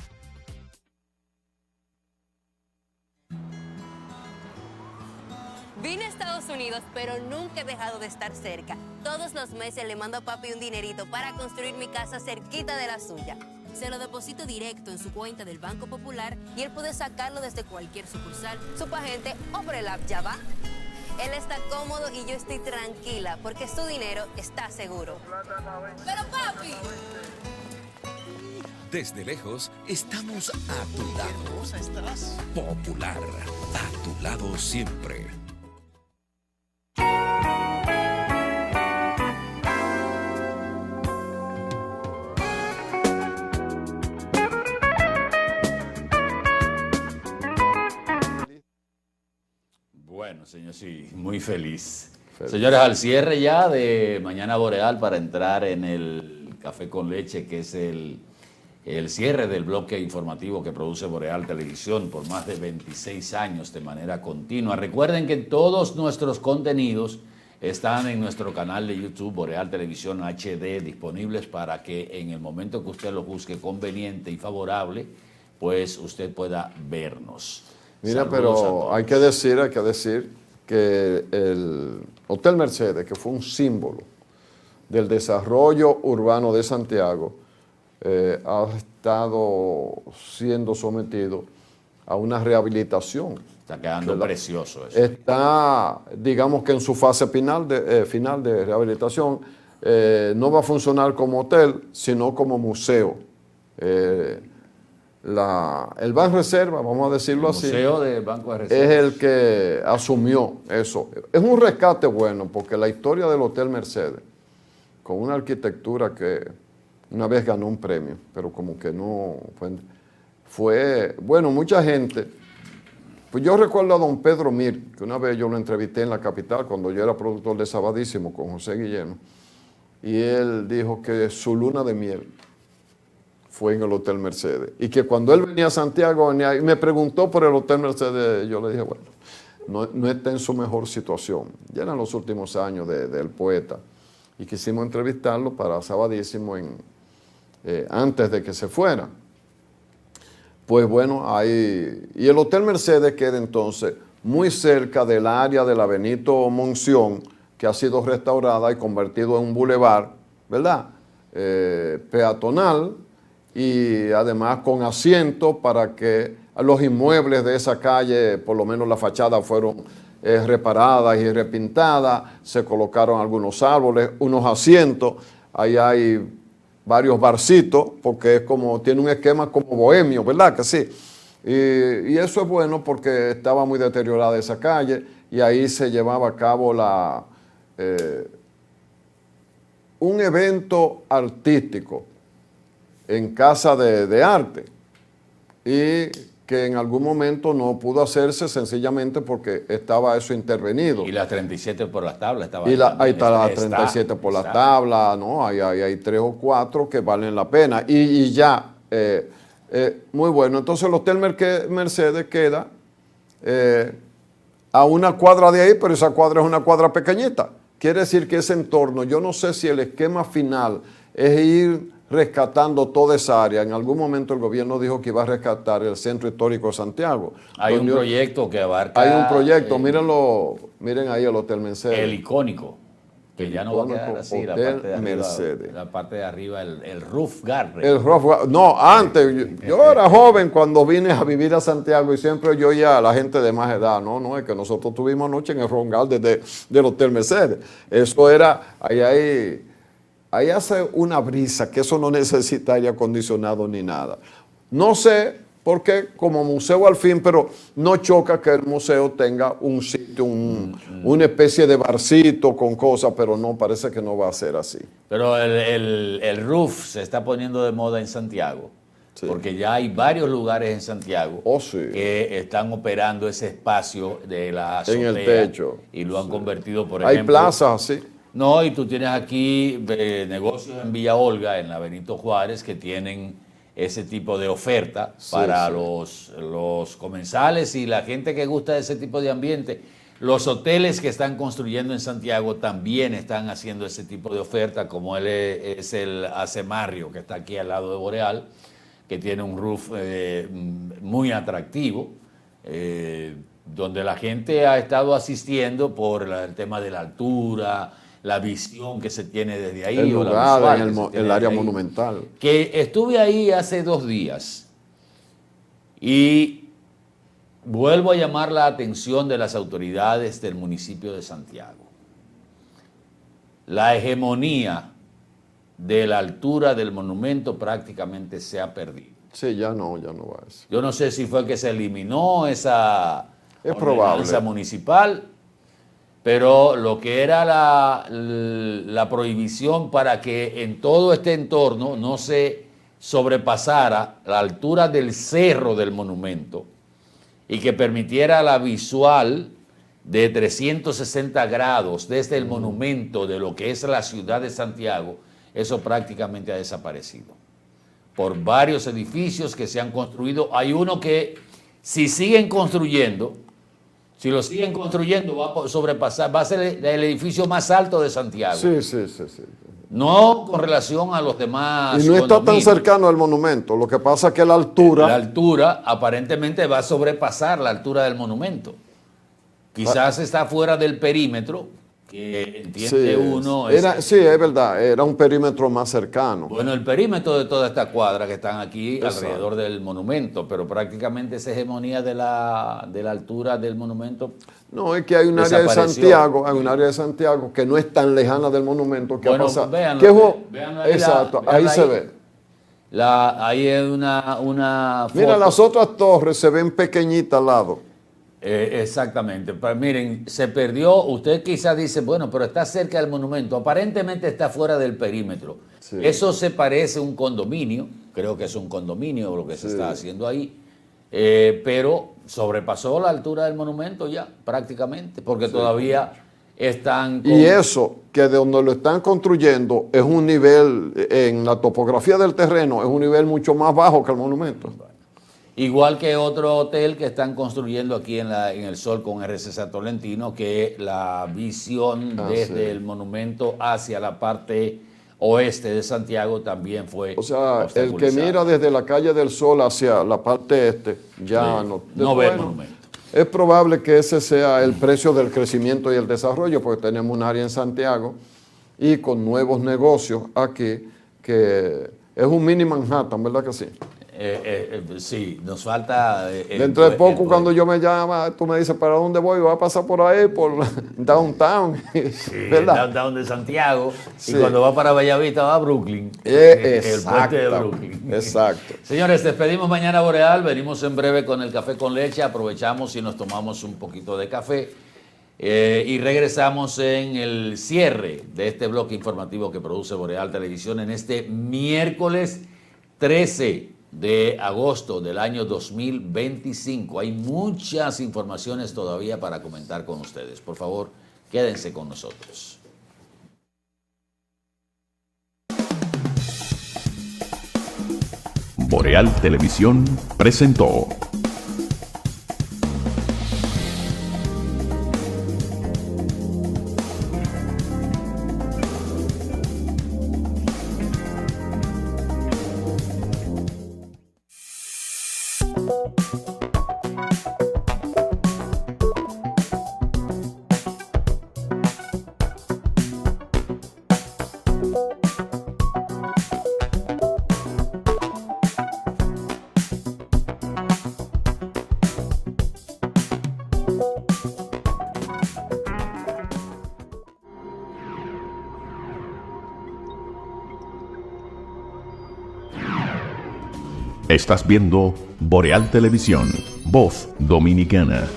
Vine a Estados Unidos, pero nunca he dejado de estar cerca. Todos los meses le mando a papi un dinerito para construir mi casa cerquita de la suya. Se lo deposito directo en su cuenta del Banco Popular y él puede sacarlo desde cualquier sucursal, superagente o por el app Ya Va. Él está cómodo y yo estoy tranquila porque su dinero está seguro. ¡Pero papi! Desde lejos, estamos a tu lado. Popular, a tu lado siempre. Bueno, señor, sí, muy feliz. Señores, al cierre ya de Mañana Boreal para entrar en el Café con Leche, que es el cierre del bloque informativo que produce Boreal Televisión por más de 26 años de manera continua. Recuerden que todos nuestros contenidos están en nuestro canal de YouTube, Boreal Televisión HD, disponibles para que en el momento que usted lo busque conveniente y favorable, pues usted pueda vernos. Mira, Saludos pero hay que decir que el Hotel Mercedes, que fue un símbolo del desarrollo urbano de Santiago, ha estado siendo sometido a una rehabilitación. Está quedando precioso eso. Está, digamos que en su fase final de rehabilitación, no va a funcionar como hotel, sino como museo. El Banreservas, vamos a decirlo así, Museo de Banco de Reservas, es el que asumió eso. Es un rescate bueno, porque la historia del Hotel Mercedes, con una arquitectura que una vez ganó un premio, pero como que no fue bueno, mucha gente. Pues yo recuerdo a don Pedro Mir, que una vez yo lo entrevisté en la capital cuando yo era productor de Sabadísimo con José Guillermo, y él dijo que su luna de miel fue en el Hotel Mercedes, y que cuando él venía a Santiago y me preguntó por el Hotel Mercedes, yo le dije, bueno, no está en su mejor situación. Ya eran los últimos años del poeta, y quisimos entrevistarlo para Sabadísimo antes de que se fuera. Pues bueno, y el Hotel Mercedes queda entonces muy cerca del área de la Benito Monción, que ha sido restaurada y convertido en un bulevar, ¿verdad? Peatonal, y además con asiento para que los inmuebles de esa calle, por lo menos la fachada, fueron reparadas y repintadas, se colocaron algunos árboles, unos asientos, ahí hay varios barcitos, porque es como, tiene un esquema como bohemio, ¿verdad? Que sí. Y eso es bueno porque estaba muy deteriorada esa calle y ahí se llevaba a cabo un evento artístico en Casa de Arte, y que en algún momento no pudo hacerse sencillamente porque estaba eso intervenido. Y las 37 por las tablas estaban. Y ahí está las 37 por las tablas, ¿no? Hay 3 o 4 que valen la pena. Y ya, muy bueno. Entonces el Hotel Mercedes queda a una cuadra de ahí, pero esa cuadra es una cuadra pequeñita. Quiere decir que ese entorno, yo no sé si el esquema final es ir rescatando toda esa área. En algún momento el gobierno dijo que iba a rescatar el Centro Histórico de Santiago. Hay un proyecto que abarca... Hay un proyecto, miren ahí el Hotel Mercedes. El icónico. Que ya no va a quedar así, la Hotel parte de arriba, Mercedes. la parte de arriba, el roof garden. El roof, no, antes, yo era joven cuando vine a vivir a Santiago y siempre yo oía a la gente de más edad, no, es que nosotros tuvimos anoche en el roof garden del Hotel Mercedes. Eso era, ahí hace una brisa, que eso no necesita aire acondicionado ni nada. No sé por qué como museo al fin, pero no choca que el museo tenga un sitio, una especie de barcito con cosas, pero no, parece que no va a ser así. Pero el roof se está poniendo de moda en Santiago, porque ya hay varios lugares en Santiago que están operando ese espacio de la azotea en el techo. Y lo han convertido, por Hay ejemplo... Hay plazas así. No, y tú tienes aquí negocios en Villa Olga, en la Benito Juárez, que tienen ese tipo de oferta para los comensales y la gente que gusta de ese tipo de ambiente. Los hoteles que están construyendo en Santiago también están haciendo ese tipo de oferta, como es el Acemarrio, que está aquí al lado de Boreal, que tiene un roof muy atractivo, donde la gente ha estado asistiendo por el tema de la altura, la visión que se tiene desde ahí. El lugar, en el área monumental. Que estuve ahí hace 2 días y vuelvo a llamar la atención de las autoridades del municipio de Santiago. La hegemonía de la altura del monumento prácticamente se ha perdido. Sí, ya no va a eso. Yo no sé si fue que se eliminó esa ordenanza municipal, pero lo que era la prohibición para que en todo este entorno no se sobrepasara la altura del cerro del monumento y que permitiera la visual de 360 grados desde el monumento de lo que es la ciudad de Santiago, eso prácticamente ha desaparecido. Por varios edificios que se han construido, hay uno que si siguen construyendo, si lo siguen construyendo, va a sobrepasar, va a ser el edificio más alto de Santiago. Sí. No con relación a los demás. Y no está tan cercano al monumento. Lo que pasa es que la altura... La altura aparentemente va a sobrepasar la altura del monumento. Quizás está fuera del perímetro, que entiende uno... Sí, es verdad, era un perímetro más cercano. Bueno, el perímetro de toda esta cuadra que están aquí alrededor del monumento, pero prácticamente esa hegemonía de la altura del monumento... No, es que hay un área de Santiago, que no es tan lejana del monumento que ha pasado. Véanlo ahí, exacto, ahí se ve. Ahí es una foto. Mira, las otras torres se ven pequeñitas al lado. Exactamente. Pero miren, se perdió. Usted quizás dice, bueno, pero está cerca del monumento. Aparentemente está fuera del perímetro. Sí. Eso se parece a un condominio. Creo que es un condominio lo que se está haciendo ahí. Pero sobrepasó la altura del monumento ya, prácticamente, porque todavía están... Y eso, que de donde lo están construyendo, es un nivel, en la topografía del terreno, es un nivel mucho más bajo que el monumento. Igual que otro hotel que están construyendo aquí en el Sol con RCC Tolentino, que la visión desde el monumento hacia la parte oeste de Santiago también fue... O sea, el que mira desde la calle del Sol hacia la parte este, ya no ve el monumento. Es probable que ese sea el precio del crecimiento y el desarrollo, porque tenemos un área en Santiago y con nuevos negocios aquí, que es un mini Manhattan, ¿verdad que sí? Sí, nos falta... Dentro de poco, cuando yo me llama, tú me dices, ¿para dónde voy? Voy a pasar por ahí, por Downtown, ¿verdad? Downtown de Santiago, y cuando va para Bellavista va a Brooklyn. El puente de Brooklyn. Exacto. Señores, despedimos mañana Boreal, venimos en breve con el café con leche, aprovechamos y nos tomamos un poquito de café y regresamos en el cierre de este bloque informativo que produce Boreal Televisión en este miércoles 13 de agosto del año 2025. Hay muchas informaciones todavía para comentar con ustedes. Por favor, quédense con nosotros. Boreal Televisión presentó Estás viendo Boreal Televisión, Voz Dominicana.